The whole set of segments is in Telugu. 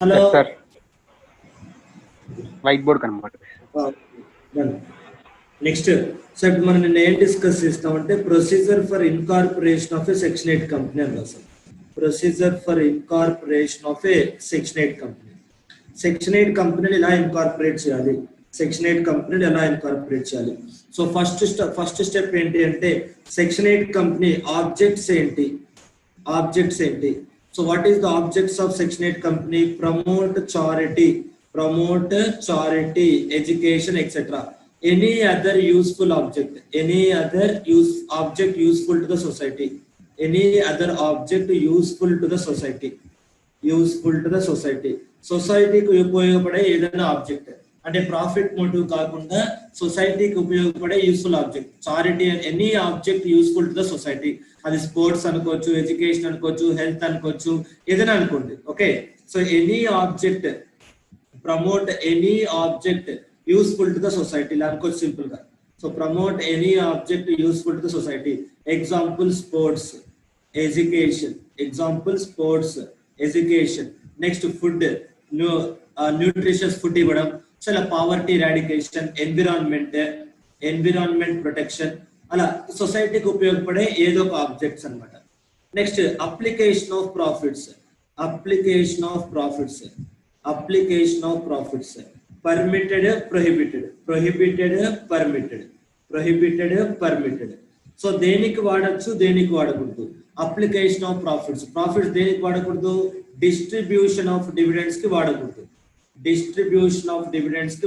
హలో సార్ వైట్ బోర్డ్ కనబడుతుంది. నెక్స్ట్ సో ఇప్పుడు మనం నిన్న ఏం డిస్కస్ చేస్తామంటే procedure for incorporation of A section 8 company అని రాసాం. Procedure for incorporation of A section 8 company. Section 8 కంపెనీని ఎలా ఇన్కార్పొరేట్ చేయాలి, సెక్షన్ 8 కంపెనీని ఎలా ఇన్కార్పొరేట్ చేయాలి. సో ఫస్ట్ స్టెప్ ఏంటి అంటే సెక్షన్ 8 కంపెనీ ఆబ్జెక్ట్స్ ఏంటి, ఆబ్జెక్ట్స్ ఏంటి. So what is the objects of section 8 company? Promote charity, education etcetera. Any other useful object, any other object useful to the society, any other object useful to the society, సొసైటీకి ఉపయోగపడే ఏదైనా ఆబ్జెక్ట్ అంటే ప్రాఫిట్ మోటివ్ కాకుండా సొసైటీకి ఉపయోగపడే useful object. Charity any object useful to the society. అది స్పోర్ట్స్ అనుకోవచ్చు, ఎడ్యుకేషన్ అనుకోవచ్చు, హెల్త్ అనుకోవచ్చు, ఏదైనా అనుకోండి. Okay, so any object, promote any object useful to the society language simple ga. So promote any object useful to the society. Example sports, education. Next food, nutritious food ivadam. So poverty eradication, environment protection, ala society ku upayogapade edo oka objects anamata. Next application of profits. Permitted, permitted. So దేనికి వాడచ్చు, దేనికి వాడకూడదు. అప్లికేషన్ ఆఫ్ ప్రాఫిట్స్ దేనికి వాడకూడదు? డిస్ట్రిబ్యూషన్ ఆఫ్ డివిడెండ్స్ కి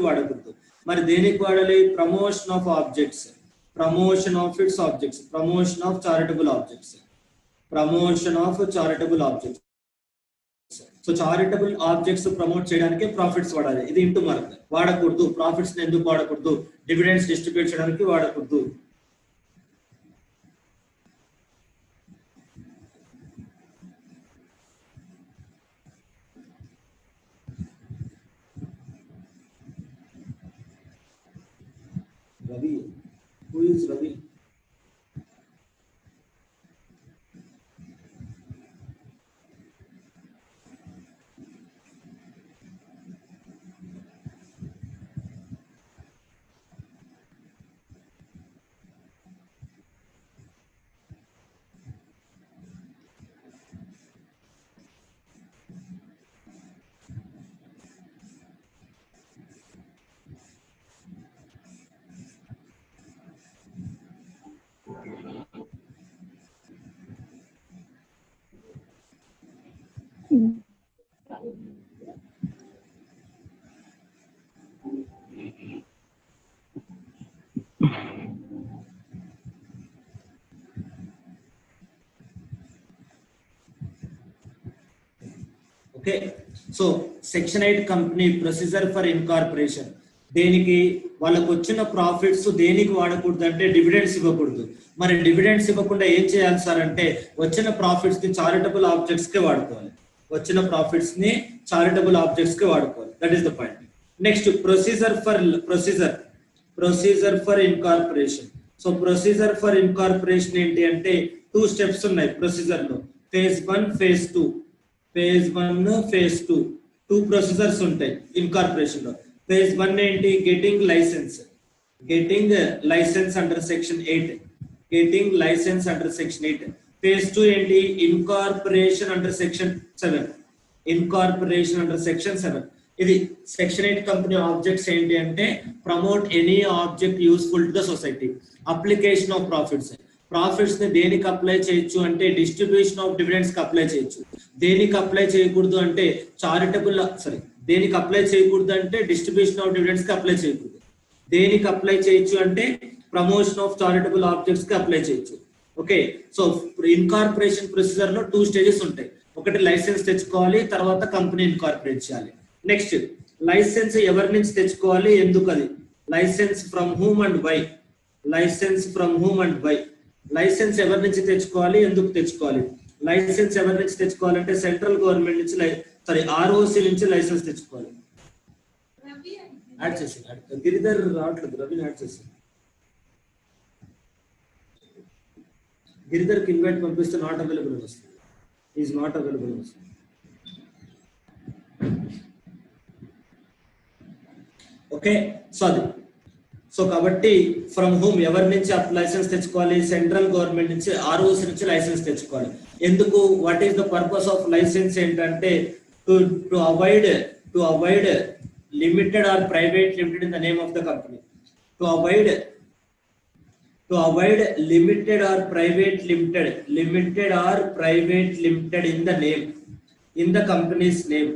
వాడకూడదు. మరి దేనికి వాడాలి? Promotion of objects, promotion of charitable objects. So charitable objects promote చేయడానికి ప్రాఫిట్స్ వాడాలి. ఇది ఇంటూ మార్క్. వాడకూడదు. ప్రాఫిట్స్ ఎందుకు వాడకూడదు? డివిడెండ్స్ డిస్ట్రిబ్యూట్ చేయడానికి వాడకూడదు. Ravi, who is Ravi? Okay, so section 8 company procedure for incorporation. దేనికి? వాళ్ళకు వచ్చిన ప్రాఫిట్స్ దేనికి వాడకూడదు అంటే డివిడెండ్స్ ఇవ్వకూడదు. మరి డివిడెండ్స్ ఇవ్వకుండా ఏం చేయాలి సార్ అంటే వచ్చిన ప్రాఫిట్స్ ని చారిటబుల్ ఆబ్జెక్ట్స్ కి వాడుకోవాలి. That is the point. Next procedure for incorporation. So procedure for incorporation ఏంటి అంటే 2 స్టెప్స్ ఉన్నాయి ప్రొసీజర్ లో. phase 1, phase 2. టూ ప్రొసీజర్స్ ఉంటాయి ఇన్కార్పొరేషన్ లో. phase 1 ఏంటి? Getting license under section 8. phase 2 ఏంటి? Incorporation under section 7. ఇది సెక్షన్ 8 కంపెనీ ఆబ్జెక్ట్స్ ఏంటి అంటే promote any object useful to the society. Application of profits ని దేనికి అప్లై చేయొచ్చు అంటే డిస్ట్రిబ్యూషన్ ఆఫ్ డివిడెండ్స్ కి అప్లై చేయొచ్చు. దేనికి అప్లై చేయకూడదు అంటే దేనికి అప్లై చేయకూడదు అంటే డిస్ట్రిబ్యూషన్ ఆఫ్ డివిడెండ్స్ కి అప్లై చేయకూడదు. దేనికి అప్లై చేయొచ్చు అంటే ప్రమోషన్ ఆఫ్ చారిటబుల్ ఆబ్జెక్ట్స్ కి అప్లై చేయొచ్చు. ఓకే, సో ఇన్కార్పొరేషన్ ప్రొసీజర్ లో 2 స్టేజెస్ ఉంటాయి. ఒకటి లైసెన్స్ తెచ్చుకోవాలి, తర్వాత కంపెనీ ఇన్కార్పొరేట్ చేయాలి. నెక్స్ట్ లైసెన్స్ ఎవరి నుంచి తెచ్చుకోవాలి, ఎందుకు? అది license from whom and by. License ఎవరి నుంచి తెచ్చుకోవాలి, ఎందుకు తెచ్చుకోవాలి? లైసెన్స్ ఎవరి నుంచి తెచ్చుకోవాలంటే సెంట్రల్ గవర్నమెంట్ నుంచి ఆర్ఓసి నుంచి లైసెన్స్ తెచ్చుకోవాలి. యాడ్ చేసి గిరిధర్ రావట్లేదు, రవిని యాడ్ చేసి గిరిధర్కి ఇన్వైట్ పంపిస్తే నాట్ అవైలబుల్ వస్తుంది. ఈజ్ నాట్ అవైలబుల్ వస్తుంది. ఓకే, సో అది. సో కాబట్టి ఫ్రమ్ హోమ్ ఎవరి నుంచి లైసెన్స్ తెచ్చుకోవాలి? సెంట్రల్ గవర్నమెంట్ నుంచి, ఆర్ఓసి నుంచి లైసెన్స్ తెచ్చుకోవాలి. ఎందుకు? What is the purpose of licence ఏంటంటే to avoid limited or private limited in the name of the company. To avoid limited or private limited in the company's name.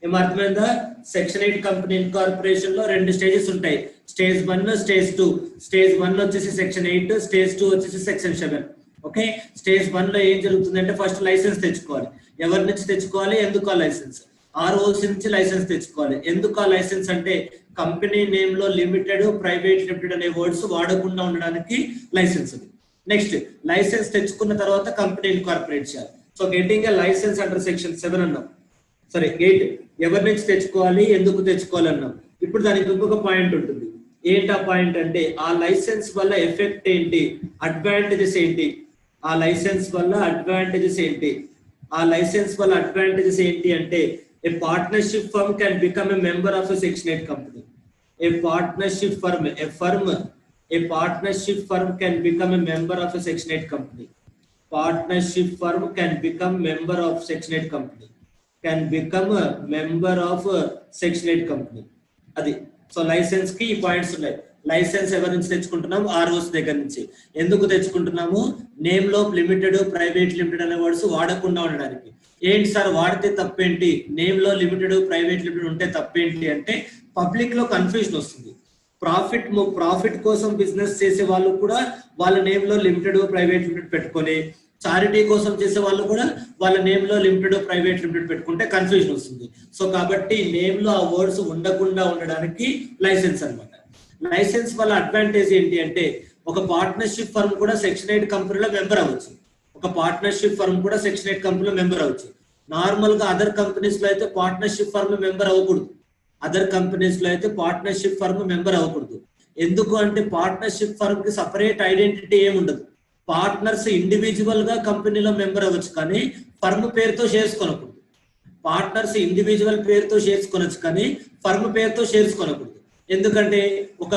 ఏమర్థమైందా? సెక్షన్ 8 కంపెనీ ఇన్కార్పొరేషన్ లో 2 స్టేజెస్ ఉంటాయి. Stage 1, stage 2. స్టేజ్ 1 వచ్చేసి సెక్షన్ 8, స్టేజ్ 2 వచ్చేసి సెక్షన్ 7. ఓకే, స్టేజ్ 1 లో ఏం జరుగుతుందంటే ఫస్ట్ లైసెన్స్ తెచ్చుకోవాలి. ఎవరి నుంచి తెచ్చుకోవాలి? ఎందుకు ఆ లైసెన్స్? ఆర్ఓసి నుంచి లైసెన్స్ తెచ్చుకోవాలి. ఎందుకు ఆ లైసెన్స్ అంటే కంపెనీ నేమ్ లో లిమిటెడ్, ప్రైవేట్ లిమిటెడ్ అనే వర్డ్స్ వాడకుండా ఉండడానికి లైసెన్స్. నెక్స్ట్, లైసెన్స్ తెచ్చుకున్న తర్వాత కంపెనీ ఇన్కార్పొరేట్ చేయాలి. So getting a license under section 7 అన్నాం. సరే, 8 ఎవరి నుంచి తెచ్చుకోవాలి, ఎందుకు తెచ్చుకోవాలి అన్నాం. ఇప్పుడు దానికి ఇంకొక పాయింట్ ఉంటుంది. ఏంటి ఆ పాయింట్ అంటే ఆ లైసెన్స్ వల్ల ఎఫెక్ట్ ఏంటి, అడ్వాంటేజెస్ ఏంటి, ఆ లైసెన్స్ వల్ల అడ్వాంటేజెస్ ఏంటి అంటే a partnership firm can become a member of a section 8 company. A partnership firm can become a member of a section 8 company. Partnership firm can become member of section 8 company. అది. సో లైసెన్స్ కి ఈ పాయింట్స్ ఉన్నాయి. లైసెన్స్ ఎవరి నుంచి తెచ్చుకుంటున్నాము? ఆర్ఓస్ దగ్గర నుంచి. ఎందుకు తెచ్చుకుంటున్నాము? నేమ్ లో లిమిటెడ్, ప్రైవేట్ లిమిటెడ్ అనే వర్డ్స్ వాడకుండా ఉండడానికి. ఏంటి సార్ వాడితే తప్పేంటి? నేమ్ లో లిమిటెడ్, ప్రైవేట్ లిమిటెడ్ ఉంటే తప్పేంటి అంటే పబ్లిక్ లో కన్ఫ్యూజన్ వస్తుంది. ప్రాఫిట్ కోసం బిజినెస్ చేసే వాళ్ళు కూడా వాళ్ళ నేమ్ లో లిమిటెడ్, ప్రైవేట్ లిమిటెడ్ పెట్టుకొని, చారిటీ కోసం చేసే వాళ్ళు కూడా వాళ్ళ నేమ్ లో లిమిటెడ్, ప్రైవేట్ లిమిటెడ్ పెట్టుకుంటే కన్ఫ్యూజన్ వస్తుంది. సో కాబట్టి నేమ్ లో ఆ వర్డ్స్ ఉండకుండా ఉండడానికి లైసెన్స్ అన్నమాట. లైసెన్స్ వల్ల అడ్వాంటేజ్ ఏంటి అంటే ఒక పార్ట్నర్షిప్ ఫర్మ్ కూడా సెక్షన్ 8 కంపెనీలో మెంబర్ అవ్వచ్చు. నార్మల్ గా అదర్ కంపెనీస్ లో అయితే పార్ట్నర్షిప్ ఫర్మ్ మెంబర్ అవ్వకూడదు. ఎందుకు అంటే పార్ట్నర్షిప్ ఫర్మ్ కి సపరేట్ ఐడెంటిటీ ఏముండదు. పార్ట్నర్స్ ఇండివిజువల్ గా కంపెనీలో మెంబర్ అవ్వచ్చు కానీ ఫర్మ్ పేరుతో షేర్స్ కొనకూడదు. ఫర్మ్ పేరుతో షేర్స్ కొనకూడదు. ఎందుకంటే ఒక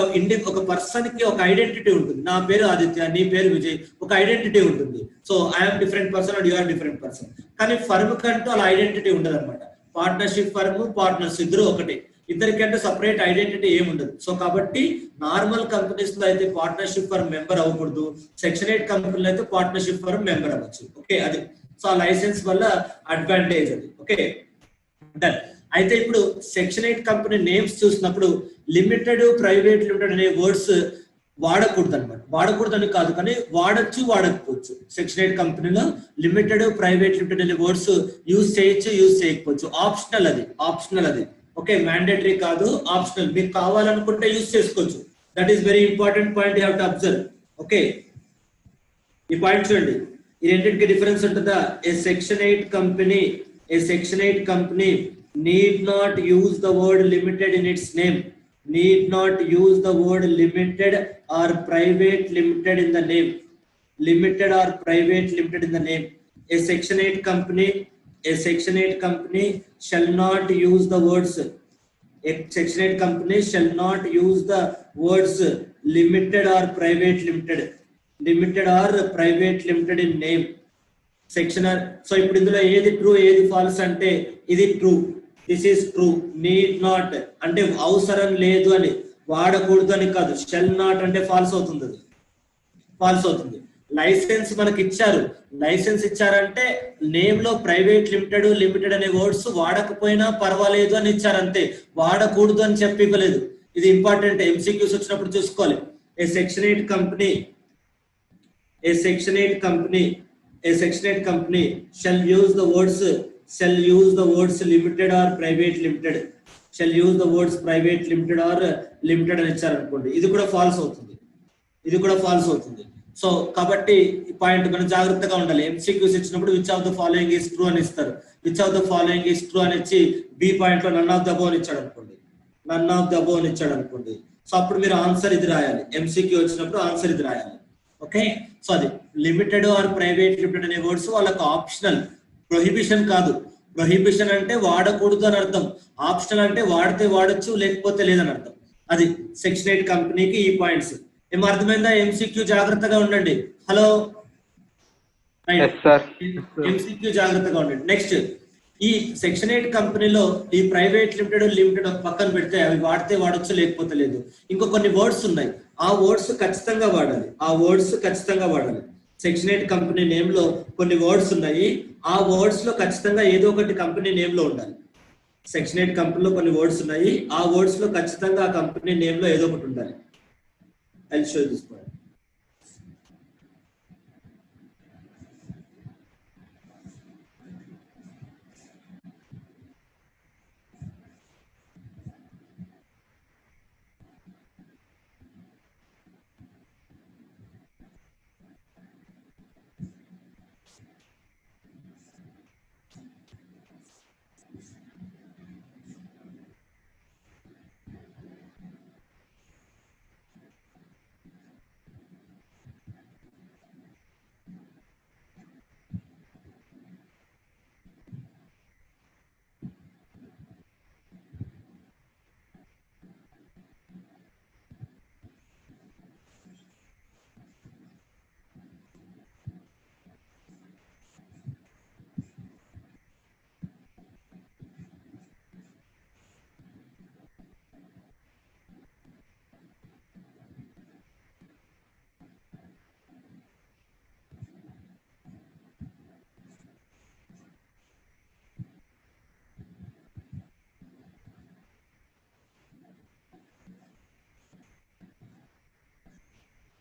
పర్సన్ కి ఒక ఐడెంటిటీ ఉంటుంది. నా పేరు ఆదిత్య, నీ పేరు విజయ్, ఒక ఐడెంటిటీ ఉంటుంది. So I'm different person and you are different person. కానీ ఫర్మ్ కంటూ అలా ఐడెంటిటీ ఉండదు అనమాట. పార్ట్నర్షిప్ ఫర్మ్, పార్ట్నర్స్ ఇద్దరు ఒకటే, ఇద్దరికంటే సపరేట్ ఐడెంటిటీ ఏముండదు. సో కాబట్టి నార్మల్ కంపెనీస్ లో అయితే పార్ట్నర్షిప్ ఫర్మ్ మెంబర్ అవ్వకూడదు. సెక్షన్ 8 కంపెనీలో అయితే పార్ట్నర్షిప్ ఫర్మ్ మెంబర్ అవ్వచ్చు. ఓకే, అది. సో ఆ లైసెన్స్ వల్ల అడ్వాంటేజ్ అది. Okay, done. అయితే ఇప్పుడు సెక్షన్ 8 కంపెనీ నేమ్స్ చూసినప్పుడు లిమిటెడ్, ప్రైవేట్ లిమిటెడ్ అనే వర్డ్స్ వాడకూడదు అనమాట. వాడకూడదని కాదు కానీ వాడచ్చు, వాడకపోవచ్చు. సెక్షన్ 8 కంపెనీలో లిమిటెడ్, ప్రైవేట్ లిమిటెడ్ అనే వర్డ్స్ యూజ్ చేయొచ్చు, యూజ్ చేయకపోవచ్చు. ఆప్షనల్ అది. ఓకే, మ్యాండేటరీ కాదు, ఆప్షనల్. మీకు కావాలనుకుంటే యూజ్ చేసుకోవచ్చు. That is very important point you have to observe. Okay, ఈ పాయింట్ చూడండి. ఈ రెండింటికి డిఫరెన్స్ ఉంటుందా? A section 8 company need not use the word limited in its name. Need not use the word limited or private limited in the name. Limited or private limited in the name. A section 8 company shall not use the words. A section 8 company shall not use the words limited or private limited. Limited or private limited in name. So ఇప్పుడు ఇందులో ఏది ట్రూ, ఏది ఫాల్స్ అంటే ఇది true. This is true. Need not అంటే అవసరం లేదు అని, వాడకూడదు అని కాదు. షెల్ నాట్ అంటే ఫాల్స్ అవుతుంది. లైసెన్స్ మనకి ఇచ్చారు. లైసెన్స్ ఇచ్చారంటే నేమ్ లో ప్రైవేట్ లిమిటెడ్ అనే వర్డ్స్ వాడకపోయినా పర్వాలేదు అని ఇచ్చారు అంతే. వాడకూడదు అని చెప్పి ఇవ్వలేదు. ఇది ఇంపార్టెంట్. ఎంసీక్యూస్ వచ్చినప్పుడు చూసుకోవాలి. ఏ section 8 company shall use the words limited or private limited. Shall use the words private limited or limited అని ఇచ్చారు అనుకోండి, ఇది కూడా ఫాల్స్ అవుతుంది. సో కాబట్టి ఈ పాయింట్ మనం జాగ్రత్తగా ఉండాలి. ఎంసీక్యూస్ ఇచ్చినప్పుడు which of the following is true అని ఇస్తారు. Which of the following is true అని ఇచ్చి బి పాయింట్ లో నన్ ఆఫ్ ద అబోవ్ అని ఇచ్చాడు అనుకోండి. సో అప్పుడు మీరు ఆన్సర్ ఇది రాయాలి. ఎంసీక్యూ వచ్చినప్పుడు ఆన్సర్ ఇది రాయాలి. ఓకే, సో అది లిమిటెడ్ ఆర్ ప్రైవేట్ లిమిటెడ్ అనే వర్డ్స్ వాళ్ళకు ఆప్షనల్, ప్రొహిబిషన్ కాదు. ప్రొహిబిషన్ అంటే వాడకూడదు అని అర్థం, ఆప్షనల్ అంటే వాడితే వాడచ్చు లేకపోతే లేదని అర్థం. అది సెక్షన్ 8 కంపెనీకి ఈ పాయింట్స్. ఏం అర్థమైందా? ఎంసీక్యూ జాగ్రత్తగా ఉండండి. హలో, ఎంసీక్యూ జాగ్రత్తగా ఉండండి. నెక్స్ట్, ఈ సెక్షన్ 8 కంపెనీలో ఈ ప్రైవేట్ లిమిటెడ్ ఒక పక్కన పెడితే అవి వాడితే వాడచ్చు లేకపోతే లేదు. ఇంకో కొన్ని వర్డ్స్ ఉన్నాయి, ఆ వర్డ్స్ ఖచ్చితంగా వాడాలి. సెక్షన్ 8 కంపెనీ నేమ్ లో కొన్ని వర్డ్స్ ఉన్నాయి, ఆ వర్డ్స్ లో ఖచ్చితంగా ఏదో ఒకటి కంపెనీ నేమ్ లో ఉండాలి. సెక్షన్ 8 కంపెనీలో కొన్ని వర్డ్స్ ఉన్నాయి, ఆ వర్డ్స్ లో ఖచ్చితంగా ఆ కంపెనీ నేమ్ లో ఏదో ఒకటి ఉండాలి. I'll show you this point.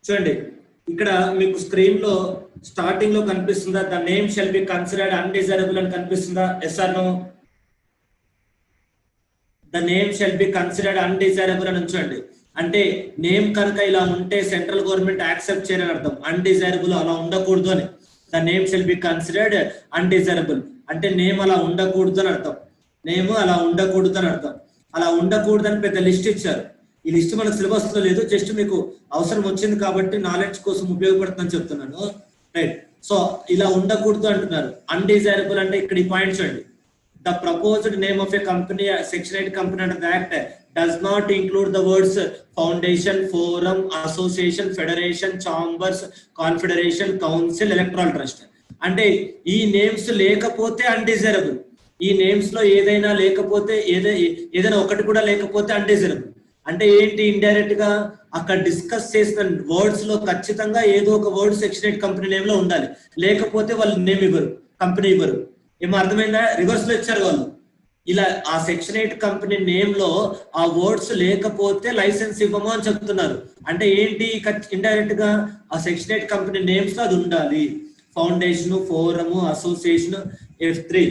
చూడండి, ఇక్కడ మీకు స్క్రీన్ లో స్టార్టింగ్ లో కనిపిస్తుందా? The name shall be considered undesirable అని కనిపిస్తుందా? Yes or no? The name shall be considered undesirable అని ఉంచండి. అంటే నేమ్ కనుక ఇలా ఉంటే సెంట్రల్ గవర్నమెంట్ యాక్సెప్ట్ చేయని అర్థం. అన్డిజైరబుల్ అలా ఉండకూడదు అని. The name shall be considered undesirable అంటే నేమ్ అలా ఉండకూడదు అని అర్థం. నేమ్ అలా ఉండకూడదు అని అర్థం. అలా ఉండకూడదు అని పెద్ద లిస్ట్ ఇచ్చారు. ఈ లిస్ట్ మనకు సిలబస్ లో లేదు, జస్ట్ మీకు అవసరం వచ్చింది కాబట్టి నాలెడ్జ్ కోసం ఉపయోగపడుతుందని చెప్తున్నాను. రైట్, సో ఇలా ఉండకూడదు అంటున్నారు. అన్డిజైరబుల్ అంటే ఇక్కడ ఈ పాయింట్ చూడండి. The proposed name of a company, Section 8 company under the Act does not include the words foundation, forum, association, federation, chambers, confederation, council, electoral trust. అంటే ఈ నేమ్స్ లేకపోతే అన్డిజైరబుల్. ఈ నేమ్స్ లో ఏదైనా లేకపోతే ఏదైనా ఒకటి కూడా లేకపోతే అన్డిజైరబుల్. అంటే ఏంటి? ఇండైరెక్ట్ గా అక్కడ డిస్కస్ చేసిన వర్డ్స్ లో ఖచ్చితంగా ఏదో ఒక వర్డ్ సెక్షన్ 8 కంపెనీ నేమ్ లో ఉండాలి. లేకపోతే వాళ్ళు నేమ్ ఇవ్వరు, కంపెనీ ఇవ్వరు. ఏమో అర్థమైందా? రివర్స్ లో ఇచ్చారు వాళ్ళు. ఇలా ఆ సెక్షన్ 8 కంపెనీ నేమ్ లో ఆ వర్డ్స్ లేకపోతే లైసెన్స్ ఇవ్వము అని చెప్తున్నారు. అంటే ఏంటి? ఇండైరెక్ట్ గా ఆ సెక్షన్ 8 కంపెనీ నేమ్స్ లో అది ఉండాలి. Foundation, forum, association, F3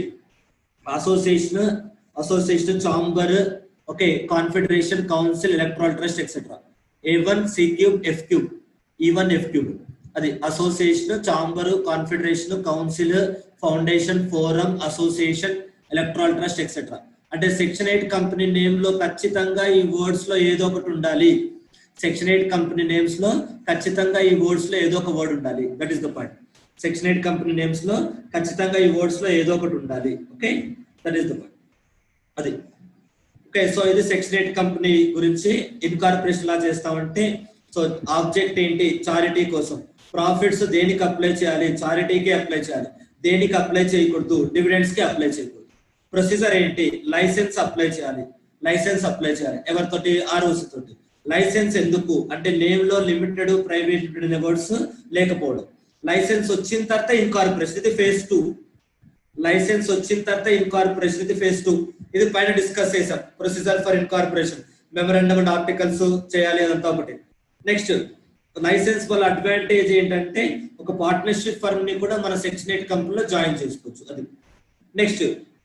association, chamber, okay, confederation, council, electoral trust etcetera. A1 C3 F3 E1 F3 అది association, chamber, confederation, council, foundation, forum, association, electoral trust etcetera. అంటే సెక్షన్ 8 కంపెనీ నేమ్ లో ఖచ్చితంగా ఈ వర్డ్స్ లో ఏదో ఒకటి ఉండాలి. సెక్షన్ 8 కంపెనీ నేమ్స్ లో ఖచ్చితంగా ఈ వర్డ్స్ లో ఏదో ఒక వర్డ్ ఉండాలి. That is the point. Section 8 company names లో ఖచ్చితంగా ఈ వర్డ్స్ లో ఏదో ఒకటి ఉండాలి. Okay, that is the point. అది ఓకే. సో ఇది సెక్షన్ 8 కంపెనీ గురించి. ఇన్కార్పొరేషన్ లా చేస్తామంటే సో ఆబ్జెక్ట్ ఏంటి? చారిటీ కోసం. ప్రాఫిట్స్ దేనికి అప్లై చేయాలి? చారిటీకి అప్లై చేయాలి. దేనికి అప్లై చేయకూడదు? డివిడెండ్స్ కి అప్లై చేయకూడదు. ప్రొసీజర్ ఏంటి? లైసెన్స్ అప్లై చేయాలి. ఎవరితోటి? ఆర్ఓసి తోటి. లైసెన్స్ ఎందుకు అంటే నేమ్ లో లిమిటెడ్, ప్రైవేట్ లిమిటెడ్ అనే వర్డ్స్ లేకపోవడం. లైసెన్స్ వచ్చిన తర్వాత ఇన్కార్పొరేషన్, ఇది ఫేజ్ 2. లైసెన్స్ వచ్చిన తర్వాత ఇన్కార్పొరేషన్, ఇది ఫేజ్ 2. ఇది పైన డిస్కస్ చేసాం. Procedure for incorporation, memorandum and articles చేయాలి, అదంతా ఒకటి. నెక్స్ట్, లైసెన్స్ వల్ల అడ్వాంటేజ్ ఏంటంటే ఒక పార్ట్నర్షిప్ ఫర్మ్ ని కూడా మన సెక్షన్ 8 కంపెనీలో జాయిన్ చేసుకోవచ్చు. అది నెక్స్ట్.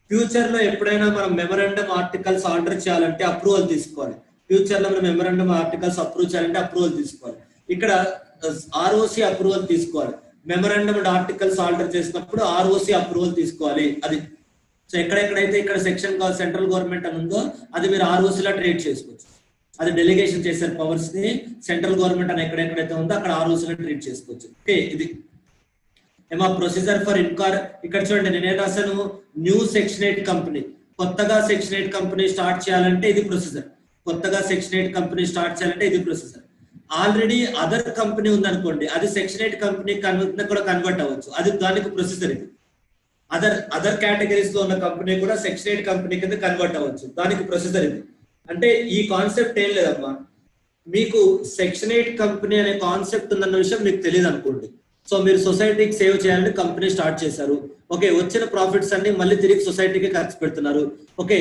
ఫ్యూచర్ లో ఎప్పుడైనా మనం మెమరాండమ్ ఆర్టికల్స్ ఆర్డర్ చేయాలంటే అప్రూవల్ తీసుకోవాలి. ఫ్యూచర్ లో మనం మెమరాండమ్ ఆర్టికల్స్ అప్రూవ్ చేయాలంటే అప్రూవల్ తీసుకోవాలి. ఇక్కడ ఆర్ఓసి అప్రూవల్ తీసుకోవాలి. మెమరాండమ్ అండ్ ఆర్టికల్స్ ఆర్డర్ చేసినప్పుడు ఆర్ఓసి అప్రూవల్ తీసుకోవాలి. అది సో ఎక్కడెక్కడైతే ఇక్కడ సెక్షన్ సెంట్రల్ గవర్నమెంట్ అని ఉందో అది మీరు ఆర్ఓసి లా ట్రేడ్ చేసుకోవచ్చు. అది డెలిగేషన్ చేసే పవర్స్ ని సెంట్రల్ గవర్నమెంట్ అని ఎక్కడెక్కడైతే ఉందో అక్కడ ఆర్ఓసి లా ట్రీట్ చేసుకోవచ్చు. ఓకే, ఇది ఏమా ప్రొసీజర్ ఫర్ ఇక్కడ చూడండి నేనేం రాశాను, న్యూ సెక్షన్ 8 కంపెనీ, కొత్తగా సెక్షన్ 8 కంపెనీ స్టార్ట్ చేయాలంటే ఇది ప్రొసీజర్. కొత్తగా సెక్షన్ 8 కంపెనీ స్టార్ట్ చేయాలంటే ఇది ప్రొసీజర్. ఆల్రెడీ అదర్ కంపెనీ ఉందనుకోండి, అది సెక్షన్ 8 కంపెనీ కూడా కన్వర్ట్ అవ్వచ్చు, అది దానికి ప్రొసీజర్. ఇది అదర్ కేటగిరీస్ లో ఉన్న కంపెనీ కూడా సెక్షన్ 8 కంపెనీ కింద కన్వర్ట్ అవ్వచ్చు, దానికి ప్రొసీజర్ ఇది. అంటే ఈ కాన్సెప్ట్ ఏం లేదమ్మా, మీకు సెక్షన్ 8 కంపెనీ అనే కాన్సెప్ట్ ఉందన్న విషయం మీకు తెలియదు అనుకోండి. సో మీరు సొసైటీకి సేవ్ చేయాలని కంపెనీ స్టార్ట్ చేశారు, ఓకే, వచ్చిన ప్రాఫిట్స్ అన్ని మళ్ళీ తిరిగి సొసైటీకి ఖర్చు పెడుతున్నారు, ఓకే,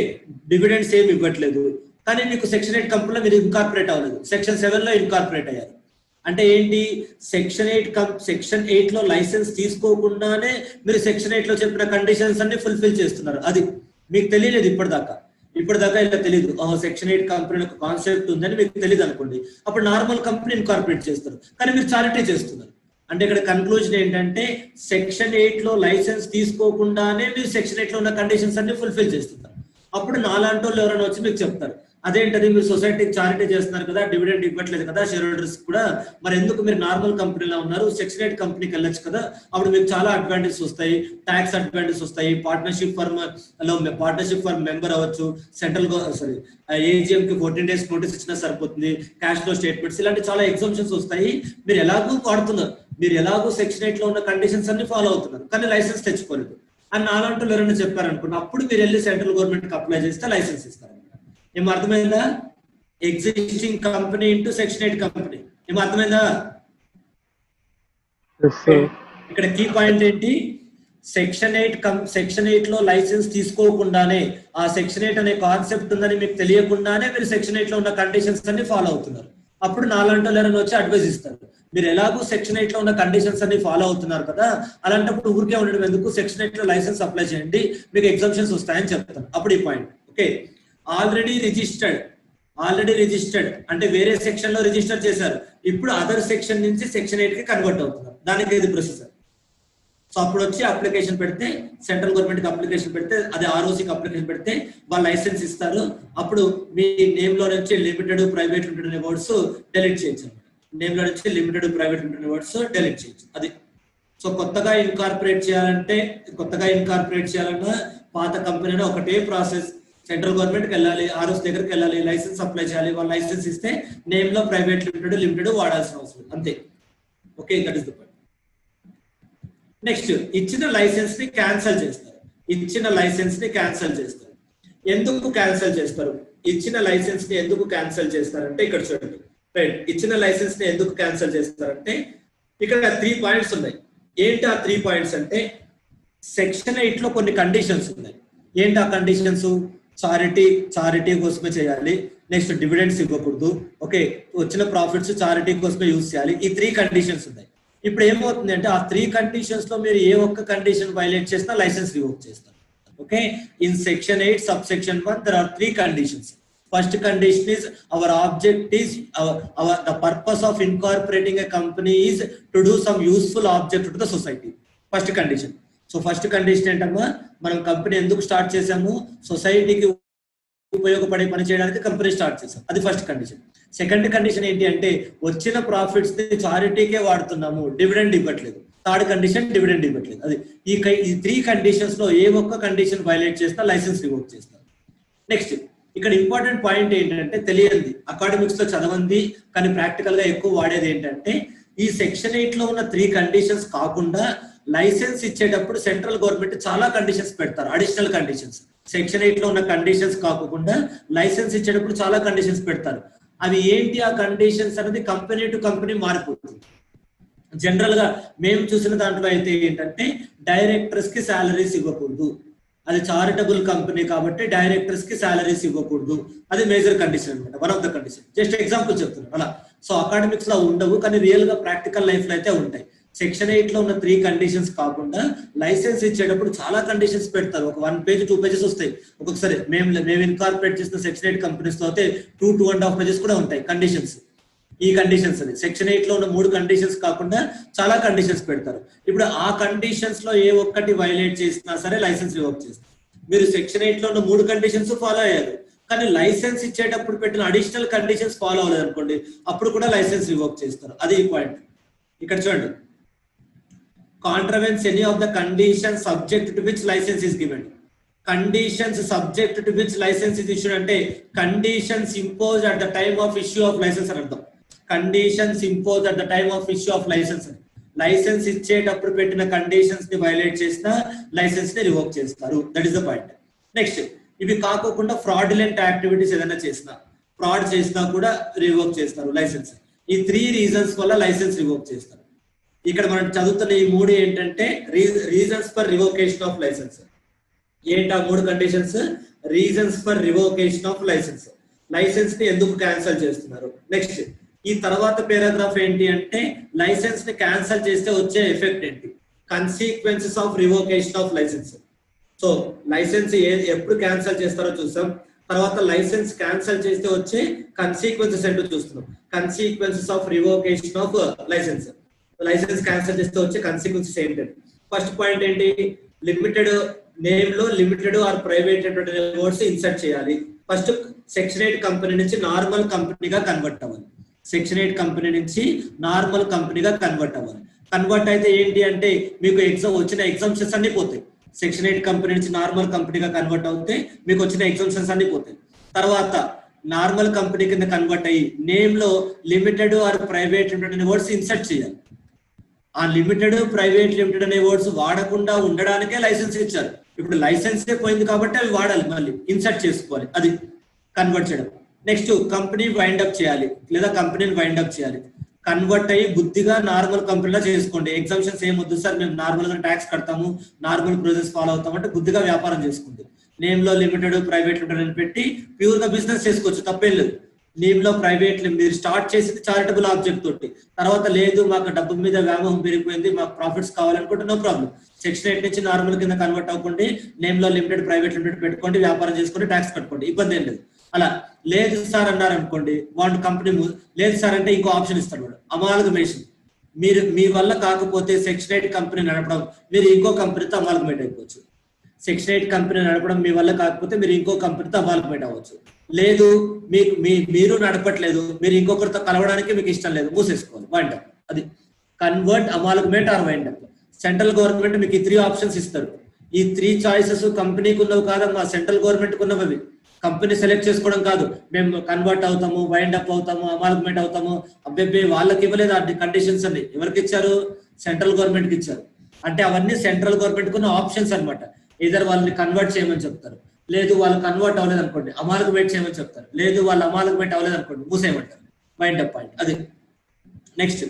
డివిడెండ్స్ ఏమి ఇవ్వట్లేదు, కానీ మీకు సెక్షన్ 8 కంపెనీలో మీరు ఇన్కార్పొరేట్ అవ్వలేదు, సెక్షన్ 7 లో ఇన్కార్పొరేట్ అయ్యారు. అంటే ఏంటి, సెక్షన్ 8 లో లైసెన్స్ తీసుకోకుండానే మీరు సెక్షన్ 8 లో చెప్పిన కండిషన్స్ అన్ని ఫుల్ఫిల్ చేస్తున్నారు. అది మీకు తెలియలేదు ఇప్పటిదాకా ఇలా తెలియదు. సెక్షన్ 8 కంపెనీ ఒక కాన్సెప్ట్ ఉందని మీకు తెలియదు అనుకోండి, అప్పుడు నార్మల్ కంపెనీ ఇన్కార్పొరేట్ చేస్తారు, కానీ మీరు చారిటీ చేస్తున్నారు. అంటే ఇక్కడ కన్క్లూజన్ ఏంటంటే సెక్షన్ 8 లో లైసెన్స్ తీసుకోకుండానే మీరు సెక్షన్ 8 లో ఉన్న కండిషన్స్ అన్ని ఫుల్ఫిల్ చేస్తున్నారు. అప్పుడు నాలాంటి వాళ్ళు ఎవరైనా వచ్చి మీకు చెప్తారు, అదేంటది మీరు సొసైటీకి చారిటీ చేస్తున్నారు కదా, డివిడెండ్ ఇవ్వట్లేదు కదా షేర్ హోల్డర్స్ కూడా, మరి ఎందుకు మీరు నార్మల్ కంపెనీలో ఉన్నారు, సెక్షన్ 8 కంపెనీకి వెళ్ళొచ్చు కదా, అప్పుడు మీకు చాలా అడ్వాంటేజెస్ వస్తాయి, ట్యాక్స్ అడ్వాంటేజెస్ వస్తాయి, పార్ట్నర్షిప్ ఫర్మ్ మెంబర్ అవ్వచ్చు, ఏజిఎం కి 14 days నోటీస్ ఇచ్చినా సరిపోతుంది, క్యాష్ ఫ్లో స్టేట్మెంట్స్, ఇలాంటి చాలా ఎగ్జామ్షన్స్ వస్తాయి. మీరు ఎలాగూ వాడుతున్నారు, మీరు ఎలాగో సెక్షన్ 8 లో ఉన్న కండిషన్స్ అన్ని ఫాలో అవుతున్నారు, కానీ లైసెన్స్ తెచ్చుకోలేదు అని నాలంటూ ఎవరైనా చెప్పారనుకోండి, అప్పుడు మీరు వెళ్ళి సెంట్రల్ గవర్నమెంట్ కి అప్లై చేస్తే లైసెన్స్ ఇస్తారు. ఏం అర్థమైందా, existing company into section 8 company, ఏం అర్థమైందా? ఇక్కడ కీ పాయింట్ ఏంటి, సెక్షన్ 8 లో లైసెన్స్ తీసుకోకుండానే, ఆ సెక్షన్ 8 అనే కాన్సెప్ట్ ఉందని మీకు తెలియకుండానే మీరు సెక్షన్ 8 లో ఉన్న కండిషన్స్ అన్ని ఫాలో అవుతున్నారు. అప్పుడు నాలంటూ ఎవరైనా వచ్చి అడ్వైస్ ఇస్తారు, మీరు ఎలాగో సెక్షన్ 8 లో ఉన్న కండిషన్స్ అన్ని ఫాలో అవుతున్నారు కదా, అలాంటప్పుడు ఊరికే ఉండడం ఎందుకు, సెక్షన్ 8 లో లైసెన్స్ అప్లై చేయండి, మీకు ఎగ్జామ్షన్స్ వస్తాయని చెప్తాను. అప్పుడు ఈ పాయింట్. ఓకే, ఆల్రెడీ రిజిస్టర్డ్ అంటే వేరే సెక్షన్ లో రిజిస్టర్ చేశారు, ఇప్పుడు అదర్ సెక్షన్ నుంచి సెక్షన్ 8 కి కన్వర్ట్ అవుతున్నారు, దానికి ఇది ప్రొసీజర్. సో అప్పుడు వచ్చి అప్లికేషన్ పెడితే, సెంట్రల్ గవర్నమెంట్ కి అప్లికేషన్ పెడితే, అదే ఆర్ఓసికి అప్లికేషన్ పెడితే వాళ్ళు లైసెన్స్ ఇస్తారు. అప్పుడు మీ నేమ్ లో నుంచి లిమిటెడ్ ప్రైవేట్ లిమిటెడ్ అనే వర్డ్స్ డెలీట్ చేయొచ్చు, నేమ్ లో నుంచి లిమిటెడ్ ప్రైవేట్ లిమిటెడ్ అనే వర్డ్స్ డెలీట్ చేయొచ్చు. అది సో కొత్తగా ఇన్కార్పొరేట్ చేయాలన్నా పాత కంపెనీ ఒకటే ప్రాసెస్, సెంట్రల్ గవర్నమెంట్ కి వెళ్ళాలి, ఆర్ఓస్ దగ్గరికి వెళ్ళాలి, లైసెన్స్ అప్లై చేయాలి, వాళ్ళు లైసెన్స్ ఇస్తే నేమ్ లో ప్రైవేట్ లిమిటెడ్ వాడాల్సిన అవసరం అంతే. Okay, that is the point. Next, ఇచ్చిన లైసెన్స్ ని క్యాన్సిల్ చేస్తారు. ఎందుకు క్యాన్సిల్ చేస్తారు? ఇచ్చిన లైసెన్స్ ని ఎందుకు క్యాన్సిల్ చేస్తారంటే ఇక్కడ చూడండి, రైట్, ఇచ్చిన లైసెన్స్ ని ఎందుకు క్యాన్సిల్ చేస్తారంటే ఇక్కడ 3 పాయింట్స్ ఉన్నాయి. ఏంటి ఆ 3 పాయింట్స్ అంటే, సెక్షన్ 8 లో కొన్ని కండిషన్స్ ఉన్నాయి. ఏంటి ఆ కండిషన్స్? చారిటీ కోసమే చేయాలి, నెక్స్ట్ డివిడెండ్స్ ఇవ్వకూడదు, ఓకే, వచ్చిన ప్రాఫిట్స్ చారిటీ కోసమే యూజ్ చేయాలి, ఈ 3 కండిషన్స్ ఉన్నాయి. ఇప్పుడు ఏమవుతుంది అంటే ఆ 3 కండిషన్స్ లో మీరు ఏ ఒక్క కండిషన్ వైలేట్ చేసినా లైసెన్స్ రివోక్ చేస్తారు. Okay, in section 8 subsection 1 there are 3 conditions. First condition is our object is the purpose of incorporating a company is to do some useful object to the society. First condition. So first condition ఏంటమ్మా, మనం కంపెనీ ఎందుకు స్టార్ట్ చేసాము, సొసైటీకి ఉపయోగపడే పని చేయడానికి కంపెనీ స్టార్ట్ చేసాం, అది ఫస్ట్ కండిషన్. సెకండ్ కండిషన్ ఏంటి అంటే, వచ్చిన ప్రాఫిట్స్ ని చారిటీకే వాడుతున్నాము, డివిడెండ్ ఇవ్వట్లేదు. థర్డ్ కండిషన్, డివిడెండ్ ఇవ్వట్లేదు. అది ఈ 3 కండిషన్స్ లో ఏ ఒక్క కండిషన్ వైలేట్ చేసినా లైసెన్స్ రివోక్ చేస్తారు. నెక్స్ట్, ఇక్కడ ఇంపార్టెంట్ పాయింట్ ఏంటంటే, తెలియంది అకాడమిక్స్ లో చదవండి కానీ ప్రాక్టికల్ గా ఎక్కువ వాడేది ఏంటంటే, ఈ సెక్షన్ 8 లో ఉన్న 3 కండిషన్స్ కాకుండా లైసెన్స్ ఇచ్చేటప్పుడు సెంట్రల్ గవర్నమెంట్ చాలా కండిషన్స్ పెడతారు, అడిషనల్ కండిషన్స్. సెక్షన్ 8 లో ఉన్న కండిషన్స్ కాకుండా లైసెన్స్ ఇచ్చేటప్పుడు చాలా కండిషన్స్ పెడతారు. అవి ఏంటి ఆ కండిషన్స్ అనేది కంపెనీ టు కంపెనీ మారిపోతుంది. జనరల్ గా మేము చూసిన దాంట్లో అయితే ఏంటంటే, డైరెక్టర్స్ కి శాలరీస్ ఇవ్వకూడదు, అది చారిటబుల్ కంపెనీ కాబట్టి డైరెక్టర్స్ కి శాలరీస్ ఇవ్వకూడదు, అది మేజర్ కండిషన్ అనమాట, one of the condition. Just example చెప్తున్నాను అలా. సో అకాడమిక్స్ లో ఉండవు కానీ రియల్ గా ప్రాక్టికల్ లైఫ్ లో అయితే ఉంటాయి. సెక్షన్ 8 లో ఉన్న 3 కండిషన్స్ కాకుండా లైసెన్స్ ఇచ్చేటప్పుడు చాలా కండిషన్స్ పెడతారు, ఒక 1 page 2 pages వస్తాయి. ఒక్కొక్కసారి మేము ఇన్కార్పొరేట్ చేసిన సెక్షన్ 8 కంపెనీస్ తో అయితే 2.5 pages కూడా ఉంటాయి కండిషన్స్. ఈ కండిషన్స్ అని సెక్షన్ 8 లో ఉన్న 3 కండిషన్స్ కాకుండా చాలా కండిషన్స్ పెడతారు. ఇప్పుడు ఆ కండిషన్స్ లో ఏ ఒక్కటి వైలేట్ చేసినా సరే లైసెన్స్ రివోక్ చేస్తారు. మీరు సెక్షన్ 8 లో ఉన్న 3 కండిషన్స్ ఫాలో అయ్యారు, కానీ లైసెన్స్ ఇచ్చేటప్పుడు పెట్టిన అడిషనల్ కండిషన్స్ ఫాలో అవ్వలేదు అనుకోండి, అప్పుడు కూడా లైసెన్స్ రివోక్ చేస్తారు. అది ఈ పాయింట్. ఇక్కడ చూడండి, contravenes any of the conditions subject to which license is given. Conditions subject to which license is issued అంటే conditions imposed at the time of issue of license అని అర్థం. Conditions imposed at the time of issue of license. License ఇచ్చేటప్పుడు పెట్టిన కండిషన్స్ ని వైలేట్ చేసిన లైసెన్స్ ని రివోక్ చేస్తారు. That is the point. Next, ఇవి కాకుండా ఫ్రాడ్యులెంట్ యాక్టివిటీస్ ఏదైనా చేసినా, ఫ్రాడ్ చేసినా కూడా రివోక్ చేస్తారు లైసెన్స్. ఈ 3 రీజన్స్ వల్ల లైసెన్స్ రివోక్ చేస్తారు. ఇక్కడ మనం చదువుతున్న ఈ 3 ఏంటంటే reasons for revocation of license. ఏంటా 3 కండిషన్స్? Reasons for revocation of license. License ని ఎందుకు క్యాన్సిల్ చేస్తున్నారు? నెక్స్ట్, ఈ తర్వాత పారాగ్రాఫ్ ఏంటి అంటే లైసెన్స్ ని క్యాన్సిల్ చేస్తే వచ్చే ఎఫెక్ట్ ఏంటి, consequences of revocation of license. So license ఎప్పుడు క్యాన్సిల్ చేస్తారో చూసాం. తర్వాత లైసెన్స్ క్యాన్సిల్ చేస్తే వచ్చే కన్సిక్వెన్సెస్ ఏంటో చూస్తున్నాం. Consequences of revocation of license. License cancel చేస్తే వచ్చే కన్సిక్వెన్సెస్ ఏంటంటే ఫస్ట్ పాయింట్ ఏంటి, లిమిటెడ్ నేమ్ లో limited or private words insert చేయాలి. ఫస్ట్ సెక్షన్ 8 కంపెనీ నుంచి నార్మల్ కంపెనీగా కన్వర్ట్ అవ్వాలి. సెక్షన్ 8 కంపెనీ నుంచి నార్మల్ కంపెనీగా కన్వర్ట్ అవ్వాలి. కన్వర్ట్ అయితే ఏంటి అంటే మీకు వచ్చిన ఎగ్జామ్షన్స్ అన్ని పోతాయి. సెక్షన్ 8 కంపెనీ నుంచి నార్మల్ కంపెనీగా కన్వర్ట్ అవుతే మీకు వచ్చిన ఎగ్జామ్షన్స్ అన్ని పోతాయి. తర్వాత నార్మల్ కంపెనీ కింద కన్వర్ట్ అయ్యి నేమ్ లో లిమిటెడ్ ఆర్ ప్రైవేట్ అనే వర్డ్స్ ఇన్సర్ట్ చేయాలి. ఆ లిమిటెడ్, ప్రైవేట్, లిమిటెడ్ అనే వర్డ్స్ వాడకుండా ఉండడానికే లైసెన్స్ ఇచ్చారు. ఇప్పుడు లైసెన్సే పోయింది కాబట్టి అవి వాడాలి, మళ్ళీ ఇన్సర్ట్ చేసుకోవాలి. అది కన్వర్ట్ చేయడం. నెక్స్ట్, కంపెనీ వైండ్ అప్ చేయాలి లేదా కంపెనీని వైండ్ అప్ చేయాలి. కన్వర్ట్ అయ్యి బుద్ధిగా నార్మల్ కంపెనీలో చేసుకోండి. ఎగ్జామ్షన్స్ ఏం వద్దు సార్, మేము నార్మల్ గా ట్యాక్స్ కడతాము, నార్మల్ ప్రాసెస్ ఫాలో అవుతాం అంటే బుద్ధిగా వ్యాపారం చేసుకోండి. నేమ్ లో లిమిటెడ్, ప్రైవేట్, లిమిటెడ్ అని పెట్టి ప్యూర్ గా బిజినెస్ చేసుకోవచ్చు, తప్పేం లేదు. నేమ్ లో ప్రైవేట్ మీరు స్టార్ట్ చేసింది చారిటబుల్ ఆబ్జెక్ట్ తోటి, తర్వాత లేదు మాకు డబ్బు మీద వ్యామోహం పెరిగిపోయింది, మాకు ప్రాఫిట్స్ కావాలనుకుంటే నో ప్రాబ్లం. సెక్షన్ 8 నుంచి నార్మల్ కింద కన్వర్ట్ అవ్వకండి, నేమ్ లో లిమిటెడ్, ప్రైవేట్, లిమిటెడ్ పెట్టుకోండి, వ్యాపారం చేసుకుని ట్యాక్స్ కట్టుకోండి, ఇబ్బంది ఏం లేదు. అలా లేదు సార్ అన్నారు అనుకోండి, వాడు కంపెనీ లేదు సార్ అంటే ఇంకో ఆప్షన్ ఇస్తాడు వాడు, అమాల్గమేషన్. మీరు మీ వల్ల కాకపోతే సెక్షన్ 8 కంపెనీ నడపడం, మీరు ఇంకో కంపెనీతో అమాల్గమేట్ అయిపోవచ్చు. సెక్షన్ 8 కంపెనీ నడపడం మీ వల్ల కాకపోతే మీరు ఇంకో కంపెనీతో అమాల్గమేట్ అవ్వచ్చు. లేదు మీరు నడపట్లేదు, మీరు ఇంకొకరితో కలవడానికి మీకు ఇష్టం లేదు, మూసేసుకోవాలి, వైండ్ అప్. అది convert, amalgamate or wind up. Central government మీకు ఈ 3 ఆప్షన్స్ ఇస్తారు. ఈ 3 చాయిసెస్ కంపెనీకి ఉన్నవి కాదమ్మా, సెంట్రల్ గవర్నమెంట్ ఉన్నవి. కంపెనీ సెలెక్ట్ చేసుకోవడం కాదు, మేము కన్వర్ట్ అవుతాము, వైండ్ అప్ అవుతాము, అమాల్గమేట్ అవుతాము. అబ్బే వాళ్ళకి ఇవ్వలేదు ఆ కండిషన్స్ అన్ని. ఎవరికి ఇచ్చారు? సెంట్రల్ గవర్నమెంట్ కి ఇచ్చారు. అంటే అవన్నీ సెంట్రల్ గవర్నమెంట్ కున్న ఆప్షన్స్ అనమాట. ఇద్దరు వాళ్ళని కన్వర్ట్ చేయమని చెప్తారు, లేదు వాళ్ళు కన్వర్ట్ అవ్వలేదు అనుకోండి అమాల్గమేట్ చేయమని చెప్తారు, లేదు వాళ్ళు అమాల్గమేట్ అవ్వలేదు అనుకోండి మూసేయమంటారు. వైండ్ అప్ పాయింట్ అది. నెక్స్ట్,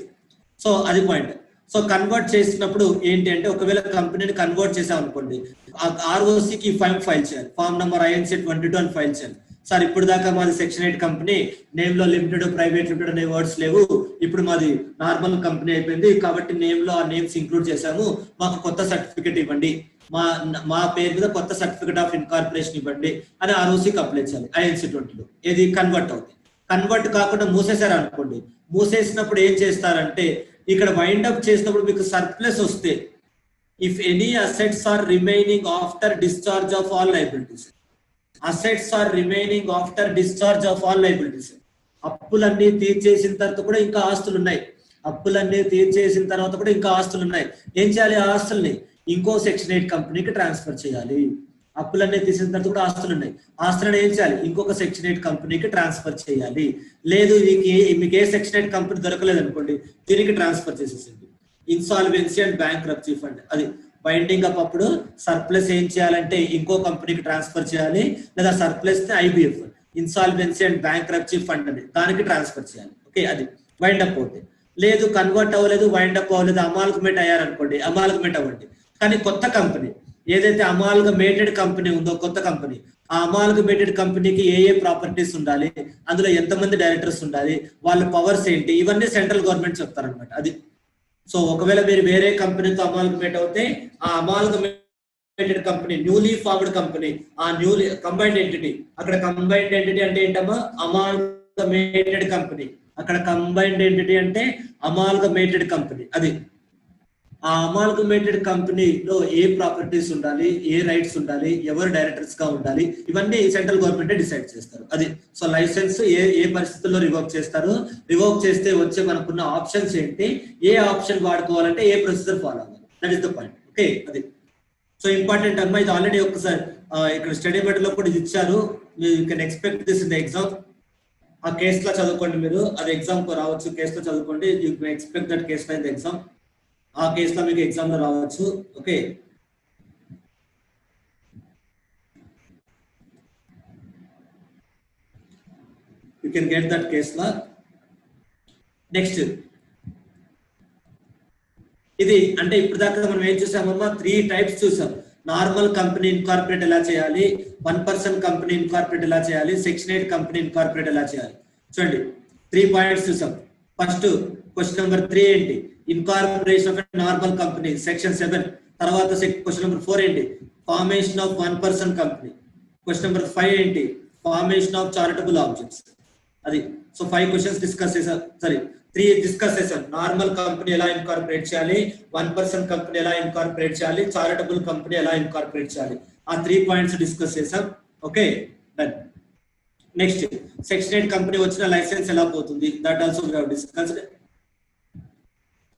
సో అది పాయింట్. సో కన్వర్ట్ చేసినప్పుడు ఏంటి అంటే ఒకవేళ కంపెనీని కన్వర్ట్ చేసాం అనుకోండి, ఆర్ఓసికి ఫైల్ చేయాలి, ఫార్మ్ నెంబర్ INC 22 అని ఫైల్ చేయాలి. సార్ ఇప్పుడు దాకా మాది సెక్షన్ 8 కంపెనీ, నేమ్ లో లిమిటెడ్, ప్రైవేట్, లిమిటెడ్ అనే వర్డ్స్ లేవు, ఇప్పుడు మాది నార్మల్ కంపెనీ అయిపోయింది కాబట్టి నేమ్ లో ఆ నేమ్స్ ఇంక్లూడ్ చేశాము, మాకు కొత్త సర్టిఫికెట్ ఇవ్వండి, మా పేరు మీద కొత్త సర్టిఫికెట్ ఆఫ్ ఇన్కార్పొరేషన్ ఇవ్వండి అని ఆర్ఓసికి అప్లై చేయాలి. INC 20లో ఏది కన్వర్ట్ అవుతుంది. కన్వర్ట్ కాకుండా మూసేశారు అనుకోండి, మూసేసినప్పుడు ఏం చేస్తారంటే ఇక్కడ వైండ్ అప్ చేసినప్పుడు మీకు సర్ప్లస్ వస్తే, if any assets are remaining after discharge of all liabilities, assets are remaining after discharge of all liabilities, అప్పులన్నీ తీర్చేసిన తర్వాత కూడా ఇంకా ఆస్తులు ఉన్నాయి, అప్పులన్నీ తీర్చేసిన తర్వాత కూడా ఇంకా ఆస్తులు ఉన్నాయి, ఏం చేయాలి? ఆ ఆస్తుల్ని ఇంకో సెక్షన్ 8 కంపెనీకి ట్రాన్స్ఫర్ చేయాలి. అప్పులన్నీ తీసిన తర్వాత కూడా ఆస్తులు ఉన్నాయి, ఆస్తులను ఏం చేయాలి? ఇంకొక సెక్షన్ 8 కంపెనీకి ట్రాన్స్ఫర్ చేయాలి. లేదు మీకు ఏ సెక్షన్ 8 కంపెనీ దొరకలేదు అనుకోండి, దీనికి ట్రాన్స్ఫర్ చేసేసింది. ఇన్సాల్వెన్సీ అండ్ బ్యాంక్రప్సీ ఫండ్, అది బైండింగ్ అప్ అప్పుడు సర్ప్లస్ ఏం చేయాలంటే ఇంకో కంపెనీకి ట్రాన్స్ఫర్ చేయాలి, లేదా సర్ప్లస్ ని IBF, insolvency and bankruptcy fund అని దానికి ట్రాన్స్ఫర్ చేయాలి. ఓకే, అది వైండ్ అప్ అవుతుంది. లేదు కన్వర్ట్ అవ్వలేదు, వైండ్ అప్ అవ్వలేదు, అమాల్గమేట్ అయ్యారనుకోండి, అమాల్గమేట్ అవ్వండి. కానీ కొత్త కంపెనీ ఏదైతే అమాల్గమేటెడ్ కంపెనీ ఉందో, కొత్త కంపెనీ, ఆ అమాల్గమేటెడ్ కంపెనీకి ఏ ప్రాపర్టీస్ ఉండాలి, అందులో ఎంతమంది డైరెక్టర్స్ ఉండాలి, వాళ్ళ పవర్స్ ఏంటి, ఇవన్నీ సెంట్రల్ గవర్నమెంట్ చెప్తారనమాట. అది సో ఒకవేళ మీరు వేరే కంపెనీతో అమాల్గమేట్ అవుతే ఆ అమాల్గమేటెడ్ కంపెనీ, న్యూలీ ఫార్మ్డ్ కంపెనీ, ఆ న్యూలీ కంబైన్డ్ ఎంటిటీ, అక్కడ కంబైన్డ్ ఎంటిటీ అంటే ఏంటమ్మా? అమాల్గమేటెడ్ కంపెనీ. అక్కడ కంబైన్డ్ ఎంటిటీ అంటే అమాల్గమేటెడ్ కంపెనీ. అది ఆ అమాల్గమేటెడ్ కంపెనీలో ఏ ప్రాపర్టీస్ ఉండాలి, ఏ రైట్స్ ఉండాలి, ఎవరు డైరెక్టర్స్ గా ఉండాలి, ఇవన్నీ సెంట్రల్ గవర్నమెంట్ డిసైడ్ చేస్తారు. అది సో లైసెన్స్ ఏ పరిస్థితుల్లో రివోక్ చేస్తారు, రివోక్ చేస్తే వచ్చే మనకున్న ఆప్షన్స్ ఏంటి, ఏ ఆప్షన్ వాడుకోవాలంటే ఏ ప్రొసీజర్ ఫాలో అవ్వాలి. That is the point. Okay, అది సో ఇంపార్టెంట్ అమ్మా. ఇది ఆల్రెడీ ఒకసారి ఇక్కడ స్టడీ మెటీరియల్ లో కూడా ఇది ఇచ్చారు. You can expect this in the exam. ఆ కేస్ లో చదువుకోండి మీరు, అది ఎగ్జామ్ కు రావచ్చు. కేస్ లో చదువుకోండి, you can expect that case లో ఇన్ ద ఎగ్జామ్. ఆ కేస్ లో మీకు ఎగ్జామ్ లో రావచ్చు. Okay, you can get that case law. Next ఇది అంటే ఇప్పుడు దాకా మనం ఏం చూసామమ్మా, 3 టైప్స్ చూసాం. నార్మల్ కంపెనీ ఇన్కార్పొరేట్ ఎలా చేయాలి, 1% కంపెనీ ఇన్కార్పొరేట్ ఎలా చేయాలి, సెక్షన్ 8 కంపెనీ ఇన్కార్పొరేట్ ఎలా చేయాలి. చూడండి 3 పాయింట్స్ చూసాం. ఫస్ట్ క్వశ్చన్ నెంబర్ 3 ఏంటి, incorporation of normal company section 7. తర్వాత క్వశ్చన్ నెంబర్ 4 ఏంటి, formation of 1% company. Question number 5 ఏంటి, ఫార్మేషన్ ఆఫ్ చారిటబుల్ ఆబ్జెక్ట్స్. అది సో 5 క్వశ్చన్స్ డిస్కస్ చేసాం. సారీ 3 డిస్కస్ చేసాం. నార్మల్ కంపెనీ ఎలా ఇన్కార్పొరేట్ చేయాలి, 1% కంపెనీ ఎలా ఇన్కార్పొరేట్ చేయాలి, చారిటబుల్ కంపెనీ ఎలా ఇన్కార్పొరేట్ చేయాలి. ఆ 3 పాయింట్స్ డిస్కస్ చేసాం. Okay done. Next section 8 company వచ్చిన లైసెన్స్ ఎలా పోతుంది, that also we have discussed.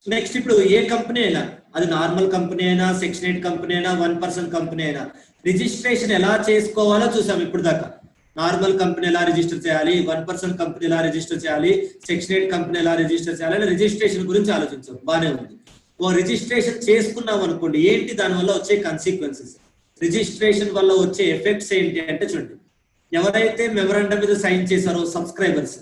Next ఇప్పుడు ఏ కంపెనీ అయినా, అది నార్మల్ కంపెనీ అయినా, సెక్షన్ 8 కంపెనీ అయినా, 1% కంపెనీ అయినా, రిజిస్ట్రేషన్ ఎలా చేసుకోవాలో చూసాం ఇప్పుడు దాకా. నార్మల్ కంపెనీ ఎలా రిజిస్టర్ చేయాలి, 1% కంపెనీ ఎలా రిజిస్టర్ చేయాలి, సెక్షన్ 8 కంపెనీ ఎలా రిజిస్టర్ చేయాలి, రిజిస్ట్రేషన్ గురించి ఆలోచించాం. బానే ఉంది. ఓ రిజిస్ట్రేషన్ చేసుకున్నాం అనుకోండి, ఏంటి దానివల్ల వచ్చే కాన్సిక్వెన్సెస్, రిజిస్ట్రేషన్ వల్ల వచ్చే ఎఫెక్ట్స్ ఏంటి అంటే చూడండి, ఎవరైతే మెమరాండం మీద సైన్ చేశారో సబ్స్క్రైబర్స్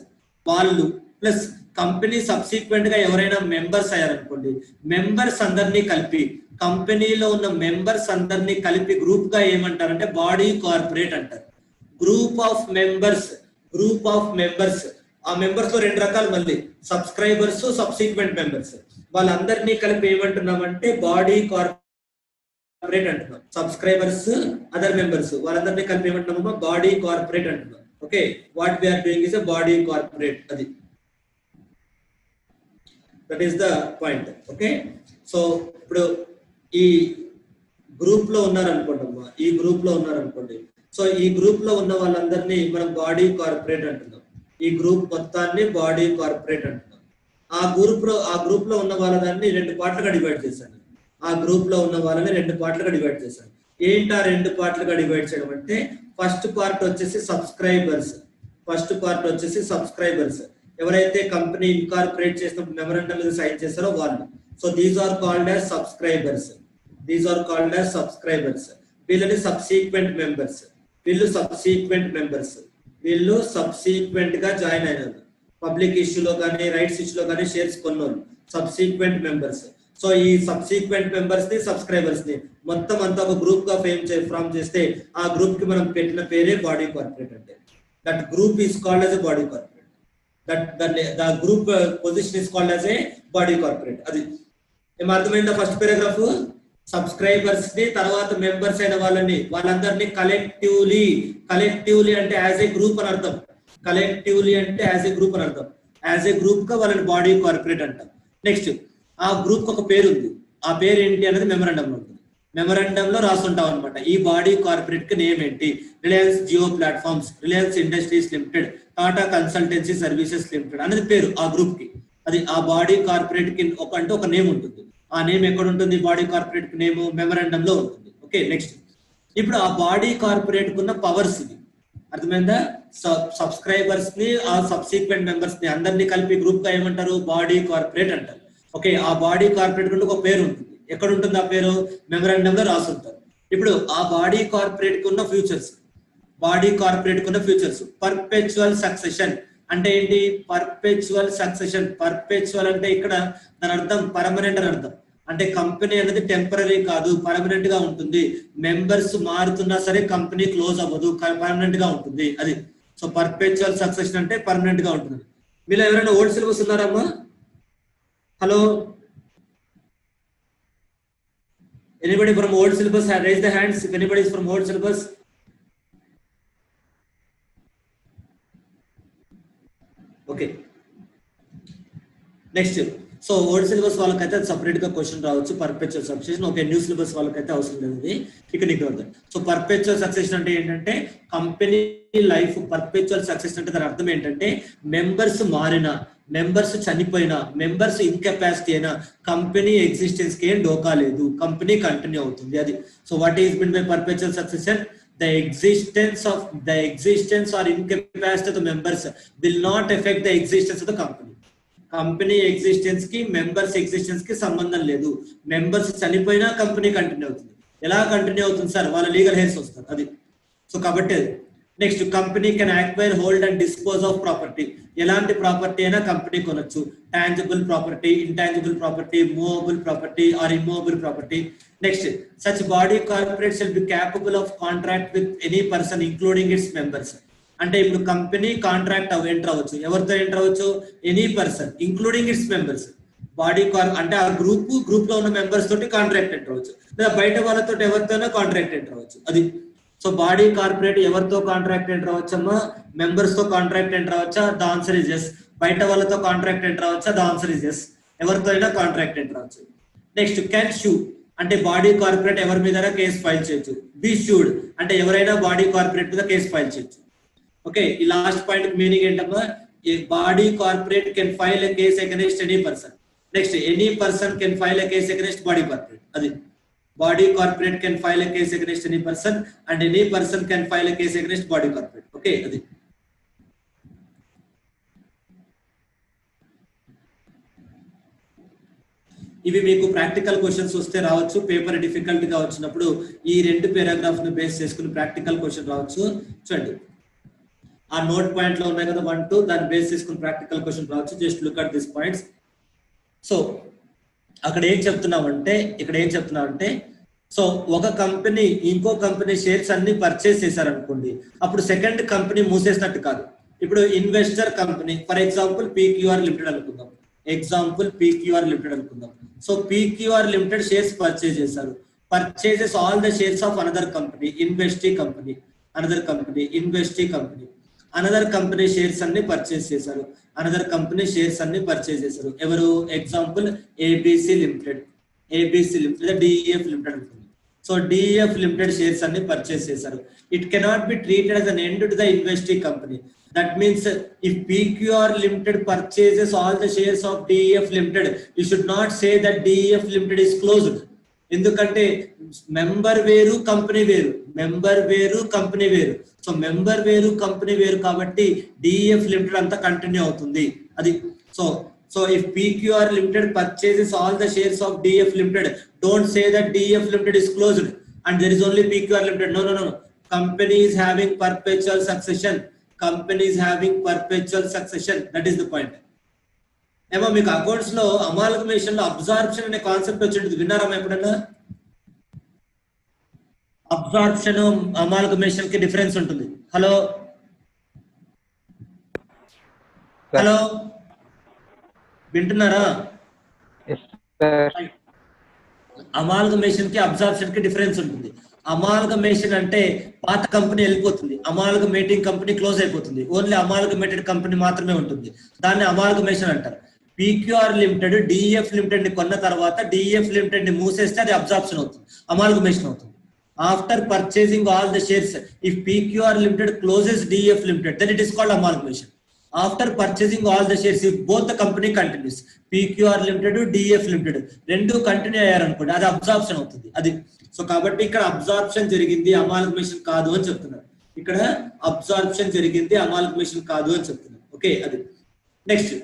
వాళ్ళు, ప్లస్ కంపెనీ సబ్సిక్వెంట్ గా ఎవరైనా మెంబర్స్ అయ్యారనుకోండి, మెంబర్స్ అందరినీ కలిపి, కంపెనీలో ఉన్న మెంబర్స్ అందరినీ కలిపి గ్రూప్ గా ఏమంటారంటే బాడీ కార్పొరేట్ అంటారు. Group of members, group of members. ఆ మెంబర్స్ లో 2 రకాలు, మళ్ళీ సబ్స్క్రైబర్స్, సబ్సిక్వెంట్ మెంబర్స్. వాళ్ళందరినీ కలిపి ఏమంటున్నామంటే బాడీ కార్పొరేట్ అంటున్నాం. సబ్స్క్రైబర్స్, అదర్ మెంబర్స్, వాళ్ళందరినీ కలిపి ఏమంటున్నామో బాడీ కార్పొరేట్ అంటున్నాం. Okay, what we are doing is a body corporate. అది that is the point. Okay, so ఇప్పుడు ఈ గ్రూప్ లో ఉన్నారనుకోండమ్మా, ఈ గ్రూప్ లో ఉన్నారనుకోండి, సో ఈ గ్రూప్ లో ఉన్న వాళ్ళందరినీ మనం బాడీ కార్పొరేట్ అంటున్నాం. ఈ గ్రూప్ మొత్తాన్ని బాడీ కార్పొరేట్ అంటున్నాం. ఆ గ్రూప్ లో ఉన్న వాళ్ళని 2 పార్ట్లుగా డివైడ్ చేశాను. ఆ గ్రూప్ లో ఉన్న వాళ్ళని 2 పార్ట్లుగా డివైడ్ చేశాను. ఏంటి ఆ 2 పార్ట్లుగా డివైడ్ చేయడం అంటే, ఫస్ట్ పార్ట్ వచ్చేసి సబ్స్క్రైబర్స్. ఫస్ట్ పార్ట్ వచ్చేసి సబ్స్క్రైబర్స్, ఎవరైతే కంపెనీ ఇన్కార్పొరేట్ చేసిన మెమరాండం మీద సైన్ చేశారో వాళ్ళు. So these are called as subscribers. These are called as subscribers. వీళ్ళని సబ్సీక్వెంట్ మెంబర్స్. వీళ్ళు సబ్సీక్వెంట్ మెంబర్స్. వీళ్ళు సబ్సీక్వెంట్ గా జాయిన్ అయినారు. పబ్లిక్ ఇష్యూలో కానీ, రైట్స్ ఇష్యూలో కానీ షేర్స్ కొన్నోళ్ళు సబ్సీక్వెంట్ మెంబర్స్. సో ఈ సబ్సీక్వెంట్ మెంబర్స్ ని, సబ్స్క్రైబర్స్ ని మొత్తం అంతా ఒక గ్రూప్ గా ఫామ్ చేస్తే, ఆ గ్రూప్ కి మనం పెట్టిన పేరే బాడీ కార్పొరేట్ అంటే. That group is called as a body corporate. the group position is called as a body corporate. అది ఏం అర్థమైందా? ఫస్ట్ పారాగ్రాఫ్ సబ్స్క్రైబర్స్ ని, తర్వాత మెంబర్స్ అయిన వాళ్ళందరినీ కలెక్టివ్లీ అంటే యాజ్ ఏ గ్రూప్ అని అర్థం. కలెక్టివ్లీ అంటే యాజ్ ఏ గ్రూప్ అని అర్థం. యాజ్ ఏ గ్రూప్ గా వాళ్ళని బాడీ కార్పొరేట్ అంటాం. నెక్స్ట్ ఆ గ్రూప్ ఒక పేరు ఉంది. ఆ పేరు ఏంటి అనేది మెమరాండం లో ఉంటుంది. మెమరాండం లో రాస్తుంటాం అనమాట. ఈ బాడీ కార్పొరేట్ కి నేమ్ ఏంటి, Reliance Jio Platforms, Reliance Industries Limited, Tata Consultancy Services Limited అనేది పేరు ఆ గ్రూప్ కి. అది ఆ బాడీ కార్పొరేట్ కి ఒక నేమ్ ఉంటుంది. ఆ నేమ్ ఎక్కడ ఉంటుంది? బాడీ కార్పొరేట్ కి నేమ్ మెమరాండం లో ఉంటుంది. ఓకే, నెక్స్ట్ ఇప్పుడు ఆ బాడీ కార్పొరేట్ కున్న పవర్స్ ఇది అర్థమైందా? సబ్స్క్రైబర్స్ ని, ఆ సబ్సీక్వెంట్ మెంబర్స్ ని అందరినీ కలిపి గ్రూప్ గా ఏమంటారు? బాడీ కార్పొరేట్ అంటారు. ఓకే, ఆ బాడీ కార్పొరేట్ కు ఒక పేరు ఉంటుంది. ఎక్కడ ఉంటుంది ఆ పేరు? మెమరాండం లో రాసుంటారు. ఇప్పుడు ఆ బాడీ కార్పొరేట్ కు ఉన్న ఫ్యూచర్స్, పర్పెచువల్ సక్సెషన్ అంటే ఏంటి? Perpetual succession. పర్పెచువల్ అంటే ఇక్కడ దాని అర్థం పర్మనెంట్ అని అర్థం. అంటే కంపెనీ అనేది టెంపరీ కాదు, పర్మనెంట్ గా ఉంటుంది. మెంబర్స్ మారుతున్నా సరే కంపెనీ క్లోజ్ అవ్వదు, పర్మనెంట్ గా ఉంటుంది. అది సో పర్పెచువల్ సక్సెషన్ అంటే పర్మనెంట్ గా ఉంటుంది. మీలో ఎవరైనా ఓల్డ్ సిలబస్ ఉన్నారమ్మా? Hello, anybody from old syllabus? Raise the hands if anybody is from old syllabus. Okay, next so old syllabus వాళ్ళకైతే సపరేట్ గా క్వశ్చన్ రావచ్చు, perpetual succession. Okay, new syllabus వాళ్ళకైతే అవసరం లేదు. ఇక నీకు అర్థం. సో పర్పెచువల్ సక్సెషన్ అంటే ఏంటంటే కంపెనీ లైఫ్ పర్పెచువల్ సక్సెషన్ అంటే దాని అర్థం ఏంటంటే మెంబర్స్ మారినా, మెంబర్స్ చనిపోయినా, మెంబర్స్ ఇన్కెపాసిటీ అయినా కంపెనీ ఎగ్జిస్టెన్స్ కి ఏం డోకా లేదు, కంపెనీ కంటిన్యూ అవుతుంది. అది so what is mean by perpetual succession? The existence or incapacity of the members will not affect the existence of the company. Company existence కి మెంబర్స్ ఎగ్జిస్టెన్స్ కి సంబంధం లేదు. మెంబర్స్ చనిపోయినా కంపెనీ కంటిన్యూ అవుతుంది. ఎలా కంటిన్యూ అవుతుంది సార్? వాళ్ళ లీగల్ హెయిర్స్ వస్తారు. అది సో కాబట్టి next, company can acquire, hold and dispose of property. ఎలాంటి ప్రాపర్టీ అయినా కంపెనీ కొనొచ్చు. Tangible property, intangible property, movable property or immovable property. Next, such body corporate shall be capable of contract with any person including its members. అంటే ఇప్పుడు కంపెనీ కాంట్రాక్ట్ ఎంటర్ అవ్వచ్చు. ఎవరితో ఎంటర్ అవ్వచ్చు? Any person including its members. Body అంటే ఆ గ్రూప్ లో ఉన్న మెంబర్స్ తోటి కాంట్రాక్ట్ ఎంటర్ అవ్వచ్చు, లేదా బయట వాళ్ళతో ఎవరితోనో కాంట్రాక్ట్ ఎంటర్ అవ్వచ్చు. అది సో బాడీ కార్పొరేట్ ఎవరితో కాంట్రాక్ట్ ఎంటర్ అవ్వచ్చమ్మా? మెంబర్స్ తో కాంట్రాక్ట్ ఎంటర్ అవ్వచ్చా? The answer is yes. బయట వాళ్ళతో కాంట్రాక్ట్ ఎంటర్ అవ్వచ్చా? The answer is yes. ఎవరితో అయినా కాంట్రాక్ట్ ఎంటర్ అవ్వచ్చు. నెక్స్ట్, క్యాన్ షూ అంటే బాడీ కార్పొరేట్ ఎవరి మీద కేసు ఫైల్ చేయొచ్చు. బి షూడ్ అంటే ఎవరైనా బాడీ కార్పొరేట్ మీద కేసు ఫైల్ చేయొచ్చు. ఓకే, ఈ లాస్ట్ పాయింట్ మీనింగ్ ఏంటమ్మా? A body corporate can file a case against any person. Next, any person can file a case against body corporate. అది body corporate can file a case against any person and any person can file a case against body corporate. Okay, అది ఇవి మీకు ప్రాక్టికల్ క్వశ్చన్స్ వస్తే రావచ్చు. పేపర్ డిఫికల్ట్ గా వచ్చినప్పుడు ఈ రెండు పారాగ్రాఫ్ ను బేస్ చేసుకుని ప్రాక్టికల్ క్వశ్చన్ రావచ్చు. చూడండి, ఆ నోట్ పాయింట్ లో ఉన్నాయి కదా 1, 2, దాన్ని బేస్ చేసుకుని ప్రాక్టికల్ క్వశ్చన్ రావచ్చు. Just look at this points. So అక్కడ ఏం చెప్తున్నామంటే సో ఒక కంపెనీ ఇంకో కంపెనీ షేర్స్ అన్ని పర్చేస్ చేశారనుకోండి, అప్పుడు సెకండ్ కంపెనీ మూసేసినట్టు కాదు. ఇప్పుడు investor company, for example PQR limited అనుకుందాం. So PQR limited shares purchase చేశారు. Purchases all the shares of another company, investee company. Another company shares అన్ని పర్చేస్ చేశారు. ఎవరు? Example ABC limited, DEF limited ఉంటుంది. సో DEF లిమిటెడ్ షేర్స్ అన్ని పర్చేస్ చేశారు. It cannot be treated as an end to the investing company. That means if PQR Limited purchases all the shares of DEF Limited, you should not say that DEF Limited is closed. ఎందుకంటే మెంబర్ వేరు, కంపెనీ వేరు. సో మెంబర్ వేరు, కంపెనీ వేరు కాబట్టి DEF Limited అంతా కంటిన్యూ అవుతుంది. అది so if PQR Limited purchases all the shares of DEF Limited, don't say that DEF Limited is closed and there is only PQR Limited. No. Company is having perpetual succession. That is the point. ఏమో మీకు అకౌంట్స్ లో అమాల్గమేషన్ లో అబ్జార్ప్షన్ అనే కాన్సెప్ట్ వచ్చింది, విన్నారా ఎప్పుడన్నా? అబ్జార్ప్షన్ అమాల్గమేషన్ కి డిఫరెన్స్ ఉంటుంది. హలో వింటున్నారా? అమాల్గమేషన్ కి అబ్జార్ప్షన్ కి డిఫరెన్స్ ఉంటుంది. అమాల్గమేషన్ అంటే పాత కంపెనీ వెళ్ళిపోతుంది, అమాల్గమేటింగ్ కంపెనీ క్లోజ్ అయిపోతుంది, ఓన్లీ అమాల్గమేటెడ్ కంపెనీ మాత్రమే ఉంటుంది. దాన్ని అమాల్గమేషన్ అంటారు. PQR లిమిటెడ్ DEF లిమిటెడ్ ని కొన్న తర్వాత DEF లిమిటెడ్ ని మూసేస్తే అది అబ్జార్ప్షన్ అవుతుంది, అమాల్గమేషన్ అవుతుంది. After purchasing all the shares, if PQR limited closes DEF limited, then it is called amalgamation. After purchasing all the shares, if both the company continues, PQR limited DEF limited రెండు కంటిన్యూ అయ్యారనుకోండి, అది అబ్జార్ప్షన్ అవుతుంది. అది సో కాబట్టి ఇక్కడ అబ్జార్ప్షన్ జరిగింది, అమాల్గమేషన్ కాదు అని చెప్తున్నారు. ఇక్కడ అబ్జార్ప్షన్ జరిగింది, అమాల్గమేషన్ కాదు అని చెప్తున్నారు. ఓకే, అది నెక్స్ట్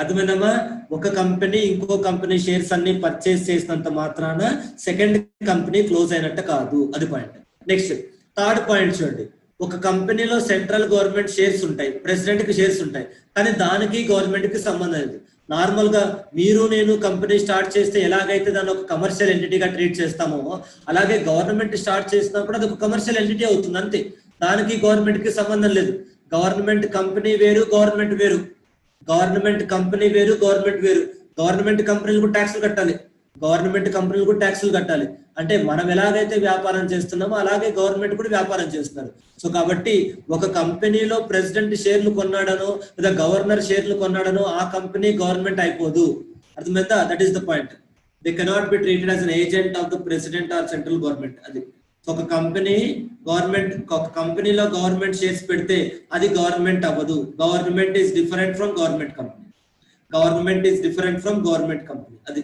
అర్థమైందమ్మా? ఒక కంపెనీ ఇంకో కంపెనీ షేర్స్ అన్ని పర్చేస్ చేసినంత మాత్రాన సెకండ్ కంపెనీ క్లోజ్ అయినట్టు కాదు. అది పాయింట్. నెక్స్ట్ థర్డ్ పాయింట్ చూడండి. ఒక కంపెనీలో సెంట్రల్ గవర్నమెంట్ షేర్స్ ఉంటాయి, ప్రెసిడెంట్ కి షేర్స్ ఉంటాయి, కానీ దానికి గవర్నమెంట్ కి సంబంధం లేదు. నార్మల్ గా మీరు నేను కంపెనీ స్టార్ట్ చేస్తే ఎలాగైతే దాన్ని ఒక కమర్షియల్ ఎంటిటీగా ట్రీట్ చేస్తామో, అలాగే గవర్నమెంట్ స్టార్ట్ చేసినప్పుడు అది ఒక కమర్షియల్ ఎంటిటీ అవుతుంది అంతే. దానికి గవర్నమెంట్ కి సంబంధం లేదు. గవర్నమెంట్ కంపెనీ వేరు, గవర్నమెంట్ వేరు. గవర్నమెంట్ కంపెనీలకు ట్యాక్సులు కట్టాలి. అంటే మనం ఎలాగైతే వ్యాపారం చేస్తున్నామో అలాగే గవర్నమెంట్ కూడా వ్యాపారం చేస్తున్నారు. సో కాబట్టి ఒక కంపెనీలో ప్రెసిడెంట్ షేర్లు కొన్నాడనో లేదా గవర్నర్ షేర్లు కొన్నాడనో ఆ కంపెనీ గవర్నమెంట్ అయిపోదు. అర్థమైందా? That is the point. They cannot be treated as an agent of the president or central government. అది ఒక కంపెనీలో గవర్నమెంట్ షేర్స్ పెడితే అది గవర్నమెంట్ అవ్వదు. Government is different from government company. అది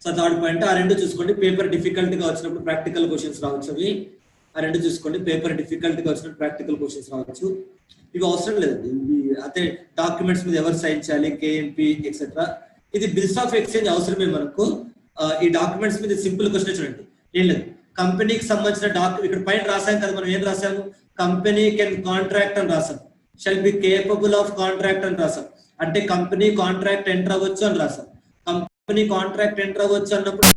సో థర్డ్ పాయింట్. ఆ రెండు చూసుకోండి. పేపర్ డిఫికల్ట్ గా వచ్చినప్పుడు ప్రాక్టికల్ క్వశ్చన్స్ రావచ్చు. అవి ఆ రెండు చూసుకోండి. పేపర్ డిఫికల్ట్ గా వచ్చినప్పుడు ప్రాక్టికల్ క్వశ్చన్స్ రావచ్చు. ఇవి అవసరం లేదండి. ఇవి అదే డాక్యుమెంట్స్ మీద ఎవరు సైన్ చేయాలి, కేఎంపీ ఎక్సెట్రా. ఇది బిల్స్ ఆఫ్ ఎక్స్చేంజ్ అవసరమే మనకు. ఈ డాక్యుమెంట్స్ మీద సింపుల్ క్వశ్చన్ చూడండి. ఏం లేదు, కంపెనీకి సంబంధించిన ఇక్కడ పైన రాసాం కదా, మనం ఏం రాసాము, కంపెనీ కెన్ కాంట్రాక్ట్ అని రాసాం. Shall be capable of contract అని రాసాం. అంటే కంపెనీ కాంట్రాక్ట్ ఎంటర్ అవ్వచ్చు అని రాసాం. కంపెనీ కాంట్రాక్ట్ ఎంటర్ అవ్వచ్చు అన్నప్పుడు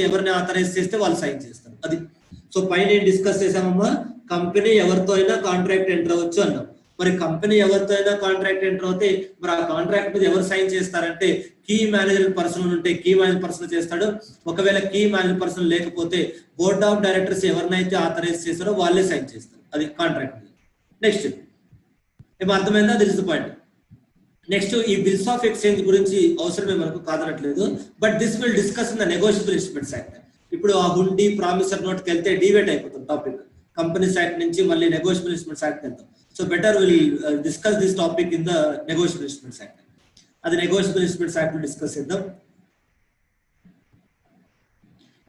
ఎవరిని ఆథరైజ్ చేస్తే వాళ్ళు సైన్ చేస్తారు. అది సో పైన ఏం డిస్కస్ చేసామమ్మా, కంపెనీ ఎవరితో అయినా కాంట్రాక్ట్ ఎంటర్ అవ్వచ్చు అన్నాం. మరి కంపెనీ ఎవరితో అయినా కాంట్రాక్ట్ ఎంటర్ అవుతే మరి ఆ కాంట్రాక్ట్ మీద ఎవరు సైన్ చేస్తారంటే కీ మేనేజర్ పర్సన్ ఉంటే కీ మేనేజర్ పర్సన్ చేస్తాడు. ఒకవేళ కీ మేనేజర్ పర్సన్ లేకపోతే బోర్డ్ ఆఫ్ డైరెక్టర్స్ ఎవరినైతే ఆథరైజ్ చేస్తారో వాళ్ళే సైన్ చేస్తారు. అది కాంట్రాక్ట్ మీద. నెక్స్ట్ ఏమో అర్థమైందా? This is the point. Next ఈ బిల్స్ ఆఫ్ ఎక్స్చేంజ్ గురించి అవసరమే మనకు, కాదనట్లేదు. But this will discuss in the negotiable instruments act. ఇప్పుడు ఆ హుండీ ప్రామిసర్ నోట్కి వెళ్తే డివేట్ అయిపోతుంది టాపిక్. కంపెనీస్ యాక్ట్ నుంచి మళ్ళీ నెగోషియబుల్ ఇన్స్ట్రుమెంట్స్ యాక్ట్ వెళ్తాం. So better will discuss this topic in the negotiable instruments act. అది నెగోషియబుల్ ఇన్స్ట్రుమెంట్స్ యాక్ట్ డిస్కస్ చేద్దాం.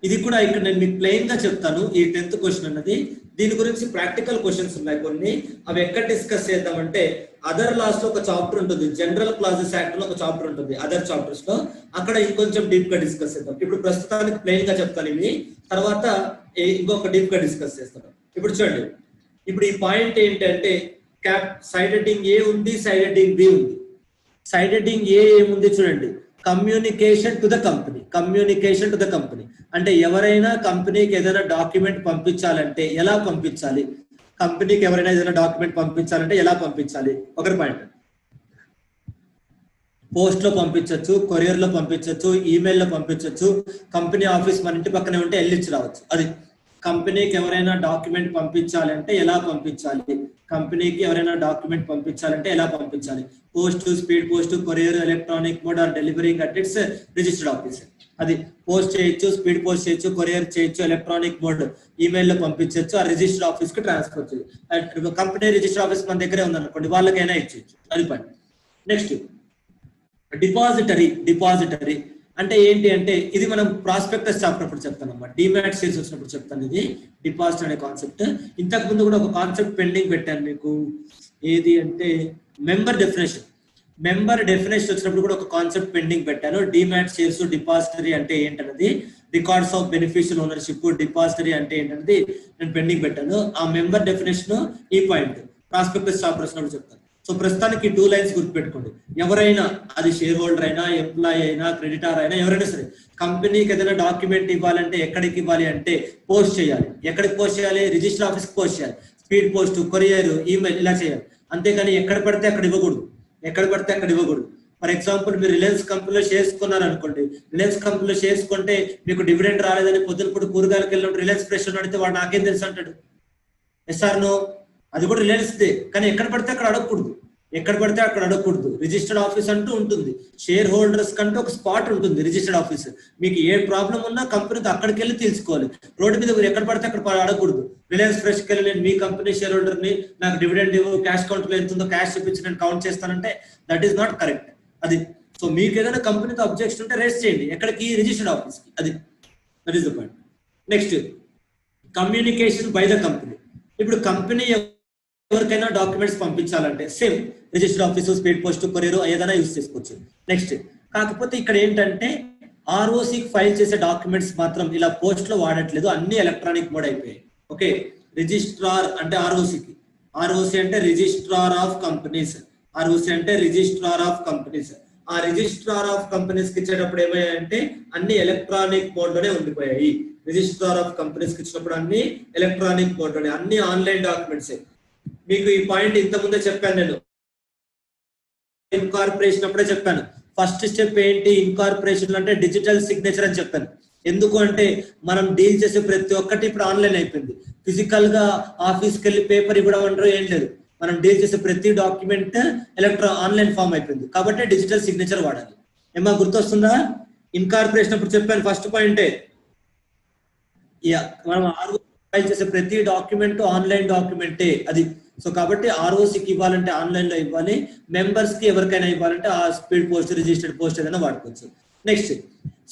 ఇది కూడా ఇక్కడ నేను మీకు ప్లెయిన్ గా చెప్తాను. ఈ 10th క్వశ్చన్ అన్నది, దీని గురించి ప్రాక్టికల్ క్వశ్చన్స్ ఉన్నాయి కొన్ని. అవి ఎక్కడ డిస్కస్ చేద్దామంటే అదర్ లాస్ లో ఒక చాప్టర్ ఉంటుంది, జనరల్ క్లాజెస్ యాక్ట్ లో ఒక చాప్టర్ ఉంటుంది, అదర్ చాప్టర్స్ లో. అక్కడ ఇంకొంచెం డీప్ గా డిస్కస్ చేద్దాం. ఇప్పుడు ప్రస్తుతానికి ప్లెయిన్ గా చెప్తాను ఇవి, తర్వాత ఇంకొక డీప్ గా డిస్కస్ చేస్తాను. ఇప్పుడు చూడండి, ఇప్పుడు ఈ పాయింట్ ఏంటంటే సైడ్ హెడ్డింగ్ ఏ ఉంది, సైడ్ హెడ్డింగ్ బి ఉంది. సైడ్ హెడ్డింగ్ ఏ ఏముంది చూడండి, కమ్యూనికేషన్ టు ద కంపెనీ. అంటే ఎవరైనా కంపెనీకి ఏదైనా డాక్యుమెంట్ పంపించాలంటే ఎలా పంపించాలి, కంపెనీకి ఎవరైనా ఏదైనా డాక్యుమెంట్ పంపించాలంటే ఎలా పంపించాలి. ఒకటి పాయింట్, పోస్ట్ లో పంపించవచ్చు, కొరియర్ లో పంపించవచ్చు, ఈమెయిల్ లో పంపించవచ్చు, కంపెనీ ఆఫీస్ మన ఇంటి పక్కనే ఉంటే వెళ్ళిచ్చి రావచ్చు. అది కంపెనీకి ఎవరైనా డాక్యుమెంట్ పంపించాలంటే ఎలా పంపించాలి, post, speed post, courier, electronic mode or delivering at its registered office. అది పోస్ట్ చేయొచ్చు, స్పీడ్ పోస్ట్ చేయొచ్చు, కొరియర్ చేయొచ్చు, ఎలక్ట్రానిక్ మోడ్ ఈమెయిల్ లో పంపించవచ్చు, ఆ రిజిస్టర్డ్ ఆఫీస్ కి ట్రాన్స్ఫర్ చేయొచ్చు. కంపెనీ రిజిస్టర్ ఆఫీస్ మన దగ్గరే ఉందనుకోండి, వాళ్ళకైనా ఇచ్చేయచ్చు. అది పని. నెక్స్ట్ డిపాజిటరీ అంటే ఏంటి అంటే ఇది మనం ప్రాస్పెక్టస్ చాప్టర్ అప్పుడు చెప్తాను అన్నమాట, డిమాట్ షేర్స్ వచ్చినప్పుడు చెప్తాను. ఇది డిపాజిట్ అనే కాన్సెప్ట్. ఇంతకు ముందు కూడా ఒక కాన్సెప్ట్ పెండింగ్ పెట్టాను మీకు, ఏది అంటే మెంబర్ డెఫినేషన్ వచ్చినప్పుడు కూడా ఒక కాన్సెప్ట్ పెండింగ్ పెట్టాను. డిమాట్ షేర్స్, డిపాజిటరీ అంటే ఏంటన్నది, records of beneficial ownership, depository అంటే ఏంటన్నది నేను పెండింగ్ పెట్టాను. ఆ మెంబర్ డెఫినేషన్ ఈ పాయింట్ ప్రాస్పెక్టస్ చాప్టర్ వచ్చినప్పుడు చెప్తాను. సో ప్రస్తుతానికి 2 లైన్స్ గుర్తుపెట్టుకోండి. ఎవరైనా, అది షేర్ హోల్డర్ అయినా, ఎంప్లాయీ అయినా, క్రెడిటార్ అయినా, ఎవరైనా సరే కంపెనీకి ఏదైనా డాక్యుమెంట్ ఇవ్వాలంటే ఎక్కడికి ఇవ్వాలి అంటే పోస్ట్ చేయాలి. ఎక్కడికి పోస్ట్ చేయాలి? రిజిస్టర్ ఆఫీస్ కి పోస్ట్ చేయాలి. స్పీడ్ పోస్ట్, కొరియర్, ఈమెయిల్ ఇలా చేయాలి. అంతేగాని ఎక్కడ పడితే అక్కడ ఇవ్వకూడదు. ఫర్ ఎగ్జాంపుల్ మీరు రిలయన్స్ కంపెనీలో షేర్స్ కొన్నారనుకోండి, రిలయన్స్ కంపెనీలో షేర్స్ కొంటే మీకు డివిడెండ్ రాలేదని పొద్దునపూట కూరగాయలకు వెళ్ళినప్పుడు రిలయన్స్ ప్రెషర్ అడిగితే వాడు నాకేం తెలుసు అంటాడు. ఎస్ఆర్ నో, అది కూడా రిలయన్స్ దే. కానీ ఎక్కడ పడితే అక్కడ అడగకూడదు. రిజిస్టర్డ్ ఆఫీస్ అంటూ ఉంటుంది. షేర్ హోల్డర్స్ కంటే ఒక స్పాట్ ఉంటుంది రిజిస్టర్డ్ ఆఫీస్. మీకు ఏ ప్రాబ్లం ఉన్నా కంపెనీతో అక్కడికి వెళ్ళి తెలుసుకోవాలి. రోడ్డు మీద మీరు ఎక్కడ పడితే అక్కడ అడగకూడదు. రిలయన్స్ ఫ్రెష్కి వెళ్ళి నేను మీ కంపెనీ షేర్ హోల్డర్ ని, నాకు డివిడెండ్ ఇవ్వు, క్యాష్ కౌంట్ లో ఎంత ఉందో క్యాష్ చూపించి నేను కౌంట్ చేస్తానంటే దట్ ఈస్ నాట్ కరెక్ట్. అది సో మీకు ఏదైనా కంపెనీతో అబ్జెక్షన్ ఉంటే రేస్ చేయండి. ఎక్కడికి? రిజిస్టర్డ్ ఆఫీస్ కి. అది that is the point. Next communication by the company. ఇప్పుడు కంపెనీ ఎవరికైనా డాక్యుమెంట్స్ పంపించాలంటే same registered office, speed post, courier ఏదైనా యూజ్ చేసుకోవచ్చు. నెక్స్ట్ కాకపోతే ఇక్కడ ఏంటంటే ఆర్ఓసికి ఫైల్ చేసే డాక్యుమెంట్స్ మాత్రం ఇలా పోస్ట్ లో వాడట్లేదు, అన్ని ఎలక్ట్రానిక్ మోడ్ అయిపోయాయి. ఓకే, రిజిస్ట్రార్ అంటే ఆర్ఓసి అంటే రిజిస్ట్రార్ ఆఫ్ కంపెనీస్. ఆ రిజిస్ట్రార్ ఆఫ్ కంపెనీస్ కి ఇచ్చేటప్పుడు ఏమయ్యాయంటే అన్ని ఎలక్ట్రానిక్ మోడ్ లోనే ఉండిపోయాయి. రిజిస్ట్రార్ ఆఫ్ కంపెనీస్ కి ఇచ్చినప్పుడు అన్ని ఎలక్ట్రానిక్ మోడ్ లోనే, అన్ని ఆన్లైన్ డాక్యుమెంట్స్. మీకు ఈ పాయింట్ ఇంత ముందే చెప్పాను నేను, ఇన్కార్పొరేషన్ అప్పుడే చెప్పాను. ఫస్ట్ స్టెప్ ఏంటి ఇన్కార్పొరేషన్ అంటే డిజిటల్ సిగ్నేచర్ అని చెప్పాను. ఎందుకు అంటే మనం డీల్ చేసే ప్రతి ఒక్కటి ఇప్పుడు ఆన్లైన్ అయిపోయింది. ఫిజికల్ గా ఆఫీస్కి వెళ్ళి పేపర్ ఇవ్వడం అంటారు ఏం లేదు. మనం డీల్ చేసే ప్రతి డాక్యుమెంట్ ఆన్లైన్ ఫామ్ అయిపోయింది కాబట్టి డిజిటల్ సిగ్నేచర్ వాడాలి. ఏమా గుర్తొస్తుందా? ఇన్కార్పొరేషన్ అప్పుడు చెప్పాను ఫస్ట్ పాయింటే, మనం ఆర్ఓ ఫైల్ చేసే ప్రతి డాక్యుమెంట్ ఆన్లైన్ డాక్యుమెంటే అది. సో కాబట్టి ఆర్ఓసికి ఇవ్వాలంటే ఆన్లైన్ లో ఇవ్వాలి, మెంబర్స్ కి ఎవరికైనా ఇవ్వాలంటే ఆ స్పీడ్ పోస్ట్, రిజిస్టర్డ్ పోస్ట్ ఏదైనా వాడుకోవచ్చు. నెక్స్ట్,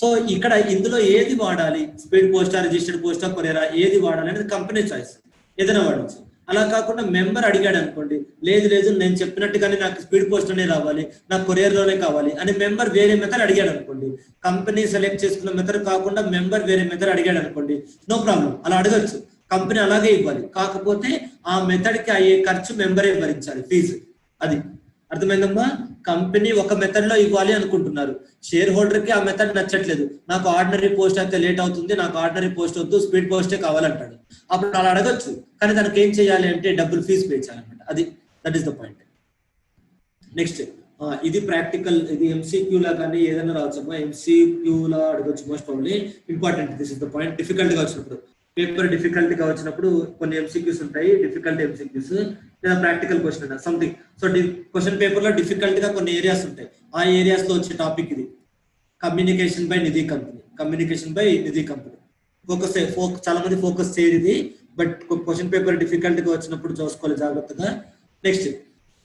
సో ఇక్కడ ఇందులో ఏది వాడాలి, స్పీడ్ పోస్టా, రిజిస్టర్డ్ పోస్టా, కొరియరా, ఏది వాడాలి అనేది కంపెనీ చాయిస్, ఏదైనా వాడచ్చు. అలా కాకుండా మెంబర్ అడిగాడు అనుకోండి, లేదు లేదు నేను చెప్పినట్టుగానే నాకు స్పీడ్ పోస్ట్ లోనే రావాలి, నాకు కొరియర్ లోనే కావాలి అని మెంబర్ వేరే మెథడ్ అడిగాడు అనుకోండి, కంపెనీ సెలెక్ట్ చేసుకున్న మెథడ్ కాకుండా మెంబర్ వేరే మెథడ్ అడిగాడు అనుకోండి, నో ప్రాబ్లం, అలా అడగచ్చు, కంపెనీ అలాగే ఇవ్వాలి. కాకపోతే ఆ మెథడ్ కి అయ్యే ఖర్చు మెంబరే భరించాలి, ఫీజు. అది అర్థమైందమ్మా? కంపెనీ ఒక మెథడ్ లో ఇవ్వాలి అనుకుంటున్నారు, షేర్ హోల్డర్ కి ఆ మెథడ్ నచ్చట్లేదు, నాకు ఆర్డినరీ పోస్ట్ అయితే లేట్ అవుతుంది, నాకు ఆర్డినరీ పోస్ట్ వద్దు, స్పీడ్ పోస్టే కావాలంటాడు. అప్పుడు అలా అడగచ్చు, కానీ దానికి ఏం చేయాలి అంటే డబ్బులు ఫీజు పే చేయాలన్నమాట. అది that is the point. Next, ఇది ప్రాక్టికల్, ఇది ఎంసీక్యూ లా కానీ ఏదైనా రావచ్చమ్మా, ఎంసీక్యూ లా అడగచ్చు most probably. Important, this is the point. Difficult గా వచ్చినప్పుడు, పేపర్ డిఫికల్ట్ గా వచ్చినప్పుడు కొన్ని ఎంసీక్యూస్ ఉంటాయి, డిఫికల్ట్ ఎంసీక్యూస్ లేదా practical question something. So question paper లో డిఫికల్ట్ గా కొన్ని ఏరియాస్ ఉంటాయి, ఆ ఏరియాస్ లో వచ్చే టాపిక్ ఇది. Communication by Nidhi company, communication by Nidhi company focus, చాలా మంది ఫోకస్ చేయరు ఇది, బట్ క్వశ్చన్ పేపర్ డిఫికల్ట్ గా వచ్చినప్పుడు చూసుకోవాలి జాగ్రత్తగా. నెక్స్ట్,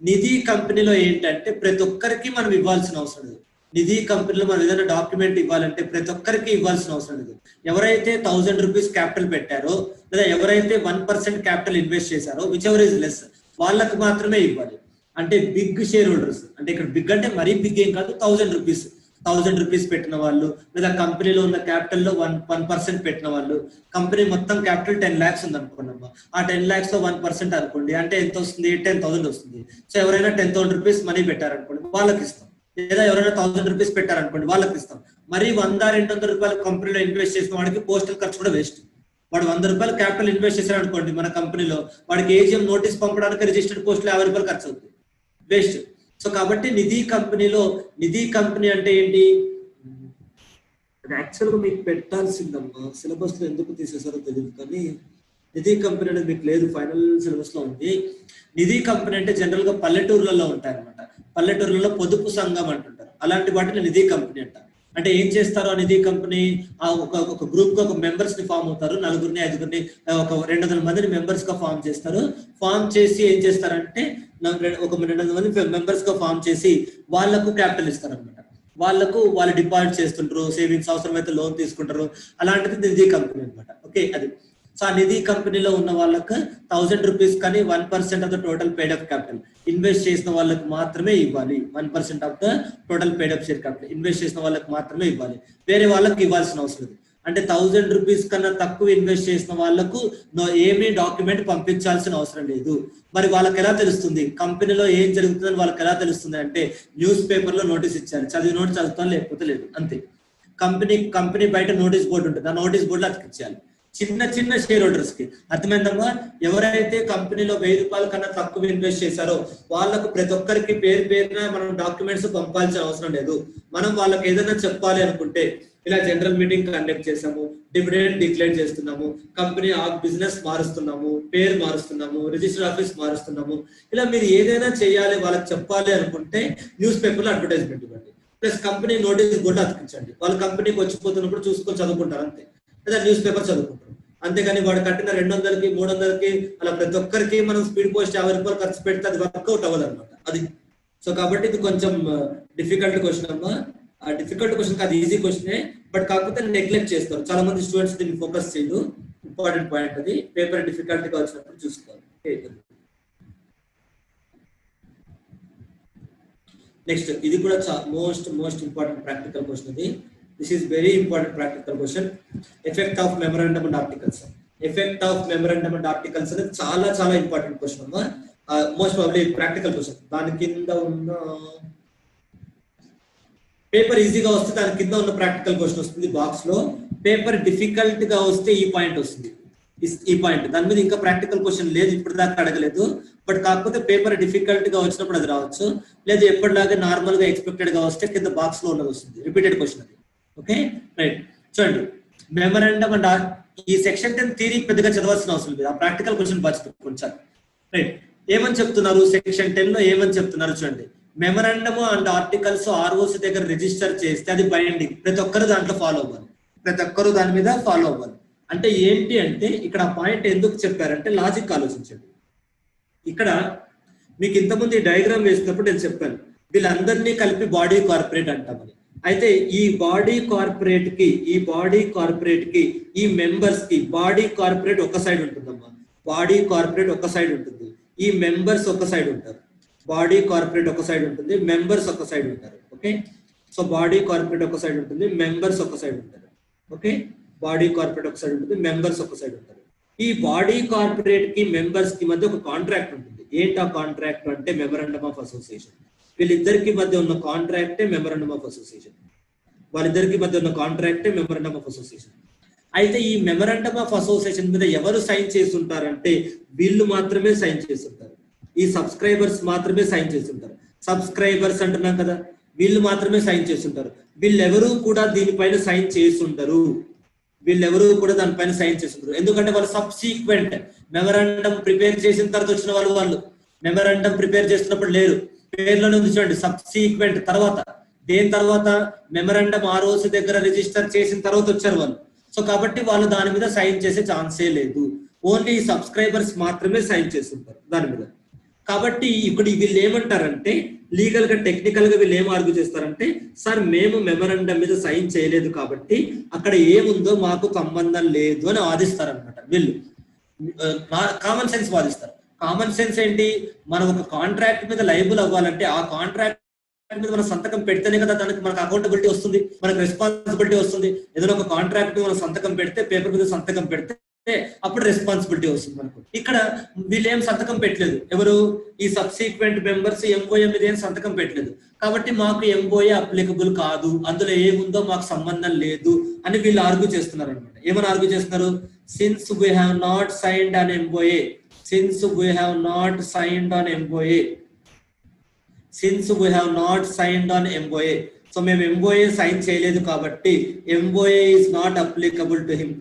నిధి కంపెనీలో ఏంటంటే ప్రతి ఒక్కరికి మనం ఇవ్వాల్సిన అవసరం లేదు. నిధి కంపెనీలో మనం ఏదైనా డాక్యుమెంట్ ఇవ్వాలంటే ప్రతి ఒక్కరికి ఇవ్వాల్సిన అవసరం లేదు. ఎవరైతే 1000 రూపీస్ క్యాపిటల్ పెట్టారో లేదా ఎవరైతే 1% క్యాపిటల్ ఇన్వెస్ట్ చేశారో, విచ్ ఎవర్ ఇస్ లెస్, వాళ్ళకి మాత్రమే ఇవ్వాలి. అంటే బిగ్ షేర్ హోల్డర్స్, అంటే ఇక్కడ బిగ్ అంటే మరీ బిగ్ ఏం కాదు, 1000 రూపీస్ పెట్టిన వాళ్ళు, లేదా కంపెనీలో ఉన్న క్యాపిటల్ లో 1% పెట్టిన వాళ్ళు. కంపెనీ మొత్తం క్యాపిటల్ 10 lakhs ఉంది అనుకోండి, ఆ 10 lakhs లో 1% అనుకోండి, అంటే ఎంత వస్తుంది, 10,000 వస్తుంది. సో ఎవరైనా 10,000 రూపీస్ మనీ పెట్టారనుకోండి, వాళ్ళకి ఇస్తాం. లేదా ఎవరైనా 1000 రూపీస్ పెట్టారనుకోండి, వాళ్ళకి ఇస్తాం. మరి 100-200 రూపాయలు కంపెనీలో ఇన్వెస్ట్ చేసిన వాడికి పోస్టల్ ఖర్చు కూడా వేస్ట్. వాడు 100 రూపాయలు క్యాపిటల్ ఇన్వెస్ట్ చేశారు అనుకోండి మన కంపెనీలో, వాడికి ఏజిఎం నోటీస్ పంపడానికి రిజిస్టర్డ్ పోస్టులు 50 రూపాయలు ఖర్చు అవుతుంది, వేస్ట్. సో కాబట్టి నిధి కంపెనీలో, నిధి కంపెనీ అంటే ఏంటి, యాక్చువల్ గా మీకు పెట్టాల్సిందమ్మా, సిలబస్ లో ఎందుకు తీసేసారో తెలియదు, కానీ నిధి కంపెనీ అనేది మీకు లేదు, ఫైనల్ సిలబస్ లో ఉంది. నిధి కంపెనీ అంటే జనరల్ గా పల్లెటూర్లలో ఉంటాయి అనమాట, పల్లెటూర్లలో పొదుపు సంఘం అంటుంటారు, అలాంటి వాటిని నిధి కంపెనీ అంటారు. అంటే ఏం చేస్తారో నిధి కంపెనీ, ఒక గ్రూప్ గా ఒక మెంబర్స్ ని ఫామ్ అవుతారు, 4-5 ఒక 200 మందిని మెంబర్స్ గా ఫామ్ చేస్తారు. ఫామ్ చేసి ఏం చేస్తారంటే ఒక 200 మంది మెంబర్స్ గా ఫామ్ చేసి వాళ్ళకు క్యాపిటల్ ఇస్తారు అనమాట. వాళ్ళు డిపాజిట్ చేస్తుంటారు, సేవింగ్స్ అవసరమైతే లోన్ తీసుకుంటారు, అలాంటిది నిధి కంపెనీ అనమాట. ఓకే, అది. సో ఆ నిధి కంపెనీలో ఉన్న వాళ్ళకి 1000 రూపీస్ కానీ 1% of the total paid up capital invest చేసిన వాళ్ళకి మాత్రమే ఇవ్వాలి. 1% of the total paid up share capital invest చేసిన వాళ్ళకి మాత్రమే ఇవ్వాలి, వేరే వాళ్ళకి ఇవ్వాల్సిన అవసరం లేదు. అంటే 1000 రూపీస్ కన్నా తక్కువ ఇన్వెస్ట్ చేసిన వాళ్ళకు ఏమీ డాక్యుమెంట్ పంపించాల్సిన అవసరం లేదు. మరి వాళ్ళకి ఎలా తెలుస్తుంది కంపెనీలో ఏం జరుగుతుందని, వాళ్ళకి ఎలా తెలుస్తుంది అంటే న్యూస్ పేపర్ లో నోటీస్ ఇచ్చారు, చదువుతాను లేకపోతే లేదు, అంతే. కంపెనీ బయట నోటీస్ బోర్డు ఉంటుంది, ఆ నోటీస్ బోర్డులో అతికించాలి చిన్న షేర్ హోల్డర్స్ కి. అర్థమైందమ్మా? ఎవరైతే కంపెనీలో 1000 రూపాయల కన్నా తక్కువ ఇన్వెస్ట్ చేశారో వాళ్ళకు ప్రతి ఒక్కరికి పేరున మనం డాక్యుమెంట్స్ పంపాల్సిన అవసరం లేదు. మనం వాళ్ళకి ఏదైనా చెప్పాలి అనుకుంటే ఇలా జనరల్ మీటింగ్ కండక్ట్ చేసాము, డివిడెండ్ డిక్లేర్ చేస్తున్నాము, కంపెనీ బిజినెస్ మారుస్తున్నాము, పేరు మారుస్తున్నాము, రిజిస్టర్ ఆఫీస్ మారుస్తున్నాము, ఇలా మీరు ఏదైనా చేయాలి వాళ్ళకి చెప్పాలి అనుకుంటే న్యూస్ పేపర్ లో అడ్వర్టైజ్మెంట్ ఇవ్వండి, ప్లస్ కంపెనీ నోటీస్ బోర్డు అతికించండి. వాళ్ళ కంపెనీకి వచ్చిపోతున్నప్పుడు చూసుకొని చదువుకుంటారు అంతే, లేదా న్యూస్ పేపర్ చదువుకుంటారు. అంతేగాని వాడు కట్టిన 200కి 300కి అలా ప్రతి ఒక్కరికి మనం స్పీడ్ పోస్ట్ 50 రూపాయలు ఖర్చు పెడితే అది వర్కౌట్ అవ్వదు అనమాట, అది. సో కాబట్టి ఇది కొంచెం డిఫికల్ట్ క్వశ్చన్ అమ్మా. ఆ డిఫికల్ట్ క్వశ్చన్ కాదు, ఈజీ క్వశ్చనే, బట్ కాకపోతే నెగ్లెక్ట్ చేస్తారు చాలా మంది స్టూడెంట్స్, దీన్ని ఫోకస్ చేయదు. ఇంపార్టెంట్ పాయింట్ అది, పేపర్ డిఫికల్ట్ గా వచ్చినప్పుడు చూసుకోవాలి. నెక్స్ట్, ఇది కూడా మోస్ట్ ఇంపార్టెంట్ ప్రాక్టికల్ క్వశ్చన్ ఇది. This is very important practical question. Effect of memorandum and articles. Effect of memorandum and articles అనేది చాలా ఇంపార్టెంట్ క్వశ్చన్ అమ్మా. Most probably practical question. దాని కింద ఉన్న పేపర్ ఈజీగా వస్తే దాని కింద ఉన్న ప్రాక్టికల్ క్వశ్చన్ వస్తుంది బాక్స్ లో. పేపర్ డిఫికల్ట్ గా వస్తే ఈ పాయింట్ వస్తుంది, ఈ పాయింట్. దాని మీద ఇంకా ప్రాక్టికల్ క్వశ్చన్ లేదు, ఇప్పటిదాకా అడగలేదు. బట్ కాకపోతే పేపర్ డిఫికల్ట్ గా వచ్చినప్పుడు అది రావచ్చు, లేదా ఎప్పటిలాగా నార్మల్ గా ఎక్స్పెక్టెడ్ గా వస్తే కింద బాక్స్ లో ఉన్నది వస్తుంది, రిపీటెడ్ క్వశ్చన్ అది. Okay, right. చూడండి, మెమరాండమ్ అండ్ ఈ సెక్షన్ 10 థియరీ పెద్దగా చదవాల్సిన అవసరం లేదు, ఆ ప్రాక్టికల్ క్వశ్చన్ బాగా కొంచెం. రైట్, ఏమని చెప్తున్నారు సెక్షన్ 10 లో ఏమని చెప్తున్నారు చూడండి. మెమరాండమ్ అండ్ ఆర్టికల్స్ ఆర్ఓసి దగ్గర రిజిస్టర్ చేస్తే అది బైండింగ్, ప్రతి ఒక్కరు దాంట్లో ఫాలో అవ్వాలి, ప్రతి ఒక్కరు దాని మీద ఫాలో అవ్వాలి. అంటే ఏంటి అంటే ఇక్కడ పాయింట్ ఎందుకు చెప్పారంటే లాజిక్ ఆలోచించండి. ఇక్కడ మీకు ఇంతకుముందు ఈ డయాగ్రామ్ వేసినప్పుడు నేను చెప్పాను వీళ్ళందరినీ కలిపి బాడీ కార్పొరేట్ అంటామని. అయితే ఈ బాడీ కార్పొరేట్ కి ఈ మెంబర్స్ కి బాడీ కార్పొరేట్ ఒక సైడ్ ఉంటుందమ్మా, బాడీ కార్పొరేట్ ఒక సైడ్ ఉంటుంది, ఈ మెంబర్స్ ఒక సైడ్ ఉంటారు. బాడీ కార్పొరేట్ ఒక సైడ్ ఉంటుంది, మెంబర్స్ ఒక సైడ్ ఉంటారు. ఓకే, సో బాడీ కార్పొరేట్ ఒక సైడ్ ఉంటుంది, మెంబర్స్ ఒక సైడ్ ఉంటారు. ఓకే, బాడీ కార్పొరేట్ ఒక సైడ్ ఉంటుంది, మెంబర్స్ ఒక సైడ్ ఉంటారు. ఈ బాడీ కార్పొరేట్ కి మెంబర్స్ కి మధ్య ఒక కాంట్రాక్ట్ ఉంటుంది. ఏంటి ఆ కాంట్రాక్ట్ అంటే మెమరాండమ్ ఆఫ్ అసోసియేషన్. వీళ్ళిద్దరికి మధ్య ఉన్న కాంట్రాక్టే మెమరాండమ్ ఆఫ్ అసోసియేషన్, వాళ్ళిద్దరికి మధ్య ఉన్న కాంట్రాక్టే మెమరాండమ్ ఆఫ్ అసోసియేషన్. అయితే ఈ మెమరాండమ్ ఆఫ్ అసోసియేషన్ మీద ఎవరు సైన్ చేస్తుంటారంటే వీళ్ళు మాత్రమే సైన్ చేస్తుంటారు, ఈ సబ్స్క్రైబర్స్ మాత్రమే సైన్ చేస్తుంటారు. సబ్స్క్రైబర్స్ అంటున్నాం కదా, వీళ్ళు మాత్రమే సైన్ చేస్తుంటారు. వీళ్ళెవరూ కూడా దీనిపైన సైన్ చేస్తుంటారు, దానిపైన సైన్ చేస్తుంటారు. ఎందుకంటే వాళ్ళు సబ్సీక్వెంట్ మెమరాండమ్ ప్రిపేర్ చేసిన తర్వాత వచ్చిన వాళ్ళు మెమరాండమ్ ప్రిపేర్ చేస్తున్నప్పుడు లేరు, పేర్లోనే ఉంది చూడండి సబ్సీక్వెంట్. తర్వాత దేని తర్వాత మెమరాండమ్ ఆర్ఓసి దగ్గర రిజిస్టర్ చేసిన తర్వాత వచ్చారు వాళ్ళు. సో కాబట్టి వాళ్ళు దాని మీద సైన్ చేసే ఛాన్సే లేదు, ఓన్లీ సబ్స్క్రైబర్స్ మాత్రమే సైన్ చేస్తుంటారు దాని మీద. కాబట్టి ఇప్పుడు వీళ్ళు ఏమంటారంటే లీగల్ గా టెక్నికల్ గా వీళ్ళు ఏం ఆర్గ్యూ చేస్తారంటే సార్ మేము మెమరాండమ్ మీద సైన్ చేయలేదు కాబట్టి అక్కడ ఏముందో మాకు సంబంధం లేదు అని వాదిస్తారనమాట. వీళ్ళు కామన్ సెన్స్ వాదిస్తారు. కామన్ సెన్స్ ఏంటి, మనం ఒక కాంట్రాక్ట్ మీద లైబుల్ అవ్వాలంటే ఆ కాంట్రాక్ట్ మీద మనం సంతకం పెడితేనే కదా దానికి మనకు అకౌంటబిలిటీ వస్తుంది, మనకు రెస్పాన్సిబిలిటీ వస్తుంది. ఏదైనా ఒక కాంట్రాక్ట్ మీద మనం సంతకం పెడితే, పేపర్ మీద సంతకం పెడితే అప్పుడు రెస్పాన్సిబిలిటీ వస్తుంది మనకు. ఇక్కడ వీళ్ళు ఏం సంతకం పెట్టలేదు, ఎవరు ఈ సబ్సీక్వెంట్ మెంబర్స్ ఎంఓఏ మీద ఏం సంతకం పెట్టలేదు. కాబట్టి మాకు ఎంఓఏ అప్లికబుల్ కాదు, అందులో ఏముందో మాకు సంబంధం లేదు అని వీళ్ళు ఆర్గ్యూ చేస్తున్నారు అనమాట. ఏమని ఆర్గ్యూ చేస్తున్నారు, since we have not signed on MOA, since we have not signed on MOA, so మేము MOA సైన్ చేయలేదు కాబట్టి MOA is not applicable to him,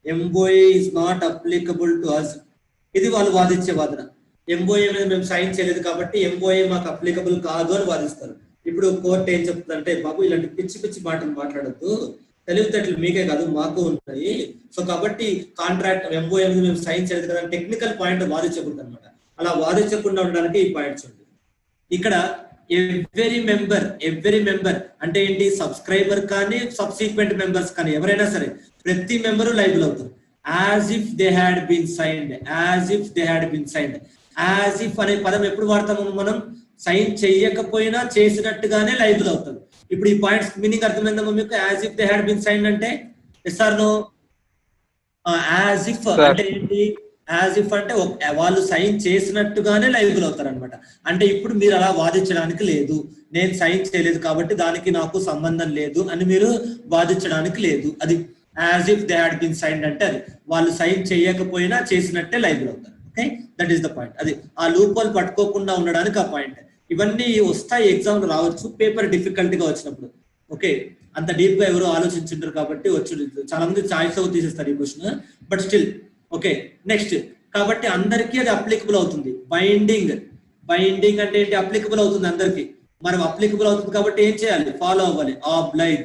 MOA is not applicable to us. ఇది వాళ్ళు వాదించే వాదన. MOA మీద మేము సైన్ చేయలేదు కాబట్టి MOA మాకు అప్లికబుల్ కాదు అని వాదిస్తారు. ఇప్పుడు కోర్టు ఏం చెప్తుందంటే బాబు ఇలాంటి పిచ్చి మాటలు మాట్లాడద్దు, తెలివితేటలు మీకే కాదు మాకు ఉంటాయి. సో కాబట్టి కాంట్రాక్ట్ ఎంఓఏ మీద మేము సైన్ చేయలేదు కదా టెక్నికల్ పాయింట్ వాదించకూడదు అనమాట. అలా వాదించకుండా ఉండడానికి ఈ పాయింట్స్ ఉంది. ఇక్కడ ఎవ్రీ మెంబర్ అంటే ఏంటి, సబ్స్క్రైబర్ కానీ సబ్సీక్వెంట్ మెంబర్స్ కానీ ఎవరైనా సరే ప్రతి మెంబరు లైబుల్ అవుతారు. As if they had been signed, as if అనే పదం ఎప్పుడు వాడతాము మనం, సైన్ చెయ్యకపోయినా చేసినట్టుగానే లైబుల్ అవుతారు. ఇప్పుడు ఈ పాయింట్స్ మీనింగ్ అర్థమైందమ్మా మీకు? As if they had been signed అంటే yes or no? As if అంటే ఏంటి, యాజ్ ఇఫ్ అంటే వాళ్ళు సైన్ చేసినట్టుగానే లైబుల్ అవుతారు అనమాట. అంటే ఇప్పుడు మీరు అలా వాదించడానికి లేదు, నేను సైన్ చేయలేదు కాబట్టి దానికి నాకు సంబంధం లేదు అని మీరు వాదించడానికి లేదు. అది as if they had been signed అంటే అది వాళ్ళు సైన్ చేయకపోయినా చేసినట్టే లైబుల్ అవుతారు. Okay, that is the point. అది ఆ లూప్ హోల్ పట్టుకోకుండా ఉండడానికి ఆ పాయింట్. ఇవన్నీ వస్తాయి, ఎగ్జామ్ రావచ్చు, పేపర్ డిఫికల్ట్ గా వచ్చినప్పుడు. ఓకే, అంత డీప్ గా ఎవరు ఆలోచించుంటారు కాబట్టి వచ్చి చాలా మంది చాయిస్ అవుట్ తీసేస్తారు ఈ question, but still okay. Next, కాబట్టి అందరికీ అది అప్లికబుల్ అవుతుంది. బైండింగ్ అంటే ఏంటి, అప్లికబుల్ అవుతుంది అందరికి. మనం అప్లికబుల్ అవుతుంది కాబట్టి ఏం చేయాలి, ఫాలో అవ్వాలి. ఆబ్లైగ్,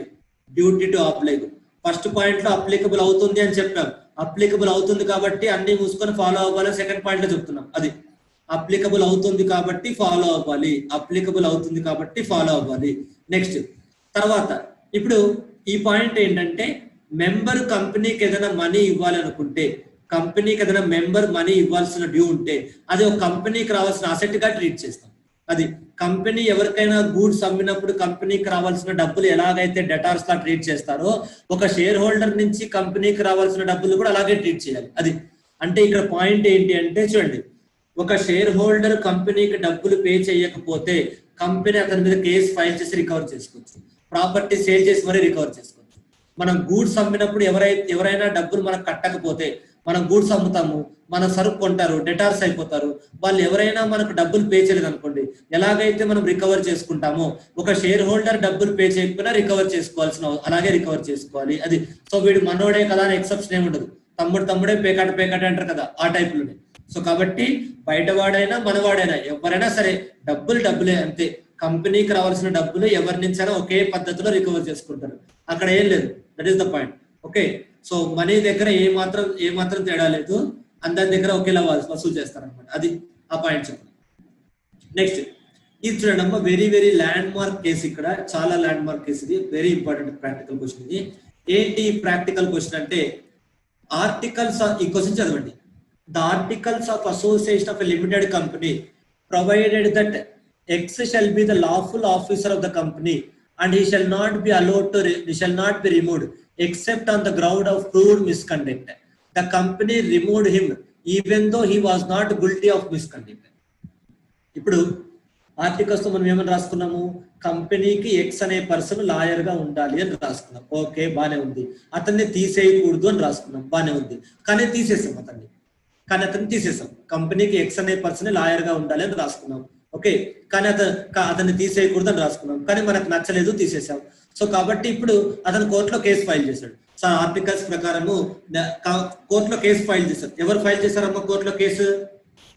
డ్యూటీ టు ఆబ్లైగ్. ఫస్ట్ పాయింట్ లో అప్లికబుల్ అవుతుంది అని చెప్పాం, అప్లికబుల్ అవుతుంది కాబట్టి అన్ని మూసుకొని ఫాలో అవ్వాలి. సెకండ్ పాయింట్ లో చెప్తున్నాం అది అప్లికబుల్ అవుతుంది కాబట్టి ఫాలో అవ్వాలి. నెక్స్ట్ తర్వాత ఇప్పుడు ఈ పాయింట్ ఏంటంటే మెంబర్ కంపెనీకి ఏదైనా మనీ ఇవ్వాలనుకుంటే, కంపెనీకి ఏదైనా మెంబర్ మనీ ఇవ్వాల్సిన డ్యూ ఉంటే అది ఒక కంపెనీకి రావాల్సిన అసెట్ గా ట్రీట్ చేస్తాం. అది కంపెనీ ఎవరికైనా గూడ్స్ అమ్మినప్పుడు కంపెనీకి రావాల్సిన డబ్బులు ఎలాగైతే డెటార్స్ లా ట్రీట్ చేస్తారో ఒక షేర్ హోల్డర్ నుంచి కంపెనీకి రావాల్సిన డబ్బులు కూడా అలాగే ట్రీట్ చేయాలి. అది అంటే ఇక్కడ పాయింట్ ఏంటి అంటే చూడండి, ఒక షేర్ హోల్డర్ కంపెనీకి డబ్బులు పే చేయకపోతే కంపెనీ అతని మీద కేసు ఫైల్ చేసి రికవర్ చేసుకోవచ్చు, ప్రాపర్టీ సేల్ చేసి మరీ రికవర్ చేసుకోవచ్చు. మనం గూడ్స్ అమ్మినప్పుడు ఎవరైనా డబ్బులు మనకు కట్టకపోతే, మనం గూడ్స్ అమ్ముతాము, మన సరుకు కొంటారు, డెటార్స్ అయిపోతారు, వాళ్ళు ఎవరైనా మనకు డబ్బులు పే చేయలేదు అనుకోండి, ఎలాగైతే మనం రికవర్ చేసుకుంటామో ఒక షేర్ హోల్డర్ డబ్బులు పే చేయకపోయినా రికవర్ అలాగే రికవర్ చేసుకోవాలి. అది సో వీడు మనోడే కదా అని ఎక్సెప్షన్ ఏమి ఉండదు. తమ్ముడే పేకాట అంటారు కదా, ఆ టైప్ లోనే సో కాబట్టి బయటవాడైనా మనవాడైనా ఎవరైనా సరే డబ్బులే అంతే. కంపెనీకి రావాల్సిన డబ్బులు ఎవరి నుంచైనా ఒకే పద్ధతిలో రికవర్ చేసుకుంటారు. అక్కడ ఏం లేదు. That is the point. Okay, so money దగ్గర ఏ మాత్రం తేడా లేదు. అందరి దగ్గర ఒకేలా వసూలు చేస్తారనమాట. అది ఆ పాయింట్ చెప్పండి. నెక్స్ట్ ఇది చూడండి, వెరీ ల్యాండ్ మార్క్ కేసు. ఇక్కడ చాలా ల్యాండ్ మార్క్ కేసు. ఇది వెరీ ఇంపార్టెంట్ ప్రాక్టికల్ క్వశ్చన్. ఇది ఏంటి ప్రాక్టికల్ క్వశ్చన్ అంటే, ఆర్టికల్స్ ఈ క్వశ్చన్ చదవండి. The articles of association of a limited company provided that X shall be the lawful officer of the company and he shall not be removed except on the ground of proved misconduct. The company removed him even though he was not guilty of misconduct. ఇప్పుడు ఆర్టికల్స్ తో మనం ఏమని రాసుకున్నాము, కంపెనీకి ఎక్స్ అనే పర్సన్ లాయర్ గా ఉండాలి అని రాసుకున్నాం. ఓకే, బానే ఉంది. అతన్ని తీసేయకూడదు అని రాసుకున్నాం, బానే ఉంది. కానీ తీసేసాం అతన్ని తీసేసాం. కంపెనీకి ఎక్స్ అనే పర్సన్ లాయర్ గా ఉండాలి అని రాసుకున్నాం. ఓకే, కానీ అతన్ని తీసేయకూడదు అని రాసుకున్నాం. కానీ మనకు నచ్చలేదు, తీసేసాం. సో కాబట్టి ఇప్పుడు అతను కోర్టులో కేసు ఫైల్ చేశాడు. సో ఆర్టికల్స్ ప్రకారము కోర్టులో కేసు ఫైల్ చేశారు. ఎవరు ఫైల్ చేశారమ్మా కోర్టులో కేసు?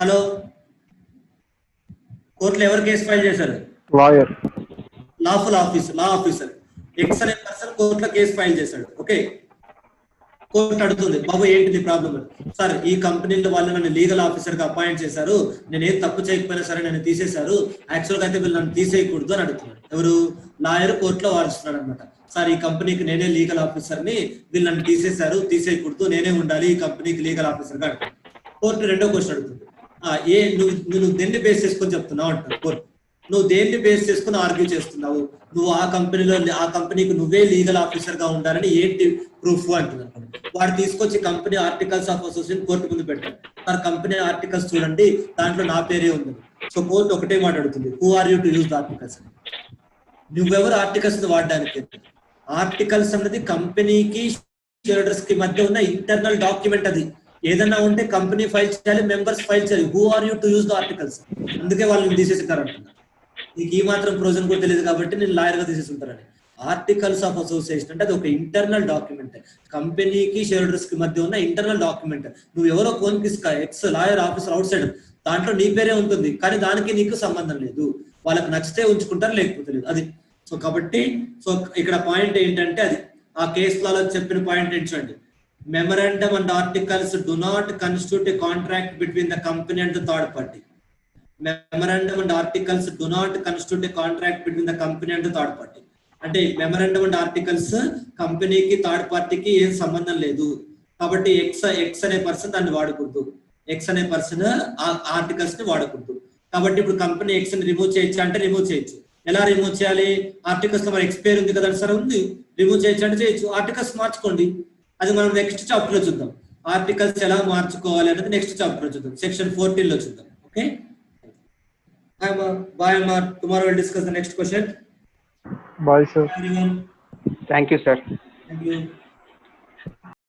హలో, కోర్టులో ఎవరు కేసు ఫైల్ చేశారు? లాయర్, లా ఆఫీసర్ ఎక్స్ అనే పర్సన్ కోర్టులో కేసు ఫైల్ చేశాడు. ఓకే, కోర్టు అడుగుతుంది, బాబు ఏంటి ప్రాబ్లం? సార్, ఈ కంపెనీలో వాళ్ళు నన్ను లీగల్ ఆఫీసర్ గా అపాయింట్ చేశారు, నేనేం తప్పు చేయకపోయినా సరే నన్ను తీసేశారు, యాక్చువల్ గా అయితే వీళ్ళు నన్ను తీసేయకూడదు అని అడుగుతున్నాడు. ఎవరు? లాయర్ కోర్టులో వాదిస్తున్నాడు అనమాట. సార్, ఈ కంపెనీకి నేనే లీగల్ ఆఫీసర్ ని, వీళ్ళు నన్ను తీసేశారు, తీసేయకూడదు, నేనే ఉండాలి ఈ కంపెనీకి లీగల్ ఆఫీసర్ గా. కోర్టు రెండో క్వశ్చన్ అడుగుతుంది, నువ్వు దేన్ని బేస్ చేసుకొని చెప్తున్నావు అంటారు కోర్టు. నువ్వు దేన్ని బేస్ చేసుకుని ఆర్గ్యూ చేస్తున్నావు? నువ్వు ఆ కంపెనీకి నువ్వే లీగల్ ఆఫీసర్ గా ఉండాలని ఏంటి ప్రూఫ్ అంటున్నారు. వాడు తీసుకొచ్చి company articles of association court ముందు పెట్టారు. సార్, కంపెనీ ఆర్టికల్స్ చూడండి, దాంట్లో నా పేరే ఉంది. సో కోర్టు ఒకటే మాట అడుగుతుంది, who are you to use the articles? నువ్వెవరు ఆర్టికల్స్ వాడడానికి? ఆర్టికల్స్ అన్నది కంపెనీకి షేర్ హోల్డర్స్ కి మధ్య ఉన్న ఇంటర్నల్ డాక్యుమెంట్. అది ఏదన్నా ఉంటే కంపెనీ ఫైల్ చేయాలి, మెంబర్స్ ఫైల్ చేయాలి. Who are you to use the articles? అందుకే వాళ్ళని తీసేసారు అంటున్నారు. నీకు ఈ మాత్రం ప్రొవిజన్ కూడా తెలియదు కాబట్టి నేను లాయర్ గా తీసేసుకుంటారని. ఆర్టికల్స్ ఆఫ్ అసోసియేషన్ అంటే అది ఒక ఇంటర్నల్ డాక్యుమెంట్, కంపెనీకి షేర్ హోల్డర్స్ కి మధ్య ఉన్న ఇంటర్నల్ డాక్యుమెంట్. నువ్వు ఎవరో కోన్కి ex lawyer officer outside, దాంట్లో నీ పేరే ఉంటుంది, కానీ దానికి నీకు సంబంధం లేదు. వాళ్ళకి నచ్చితే ఉంచుకుంటారు, లేకపోతే లేదు. అది సో కాబట్టి ఇక్కడ పాయింట్ ఏంటంటే, అది ఆ కేసులలో చెప్పిన పాయింట్ ఏంటండి, memorandum and articles do not constitute a contract between the company and the third party. Memorandum and articles do not constitute a contract between the company and the third party. అంటే మెమరాండమ్ అండ్ ఆర్టికల్స్ కంపెనీకి థర్డ్ పార్టీకి ఏం సంబంధం లేదు. కాబట్టి ఎక్స్ అనే పర్సన్ దాన్ని వాడకూడదు, ఎక్స్ అనే పర్సన్ ఆర్టికల్స్ ని వాడకూడదు. కాబట్టి ఇప్పుడు కంపెనీ ఎక్స్ ని రిమూవ్ చేయొచ్చు అంటే రిమూవ్ చేయొచ్చు. ఎలా రిమూవ్ చేయాలి? ఆర్టికల్స్ లో మన ఎక్స్పైర్ ఉంది కదా సార్, ఉంది, రిమూవ్ చేయొచ్చు అంటే చేయొచ్చు. ఆర్టికల్స్ మార్చుకోండి, అది మనం నెక్స్ట్ చాప్టర్ లో చూద్దాం. ఆర్టికల్స్ ఎలా మార్చుకోవాలి అనేది నెక్స్ట్ చాప్టర్ లో చూద్దాం, సెక్షన్ 14 లో చూద్దాం. Okay, bye amma, tomorrow we'll discuss the next question. bye sir. Everyone, Thank you sir. thank you.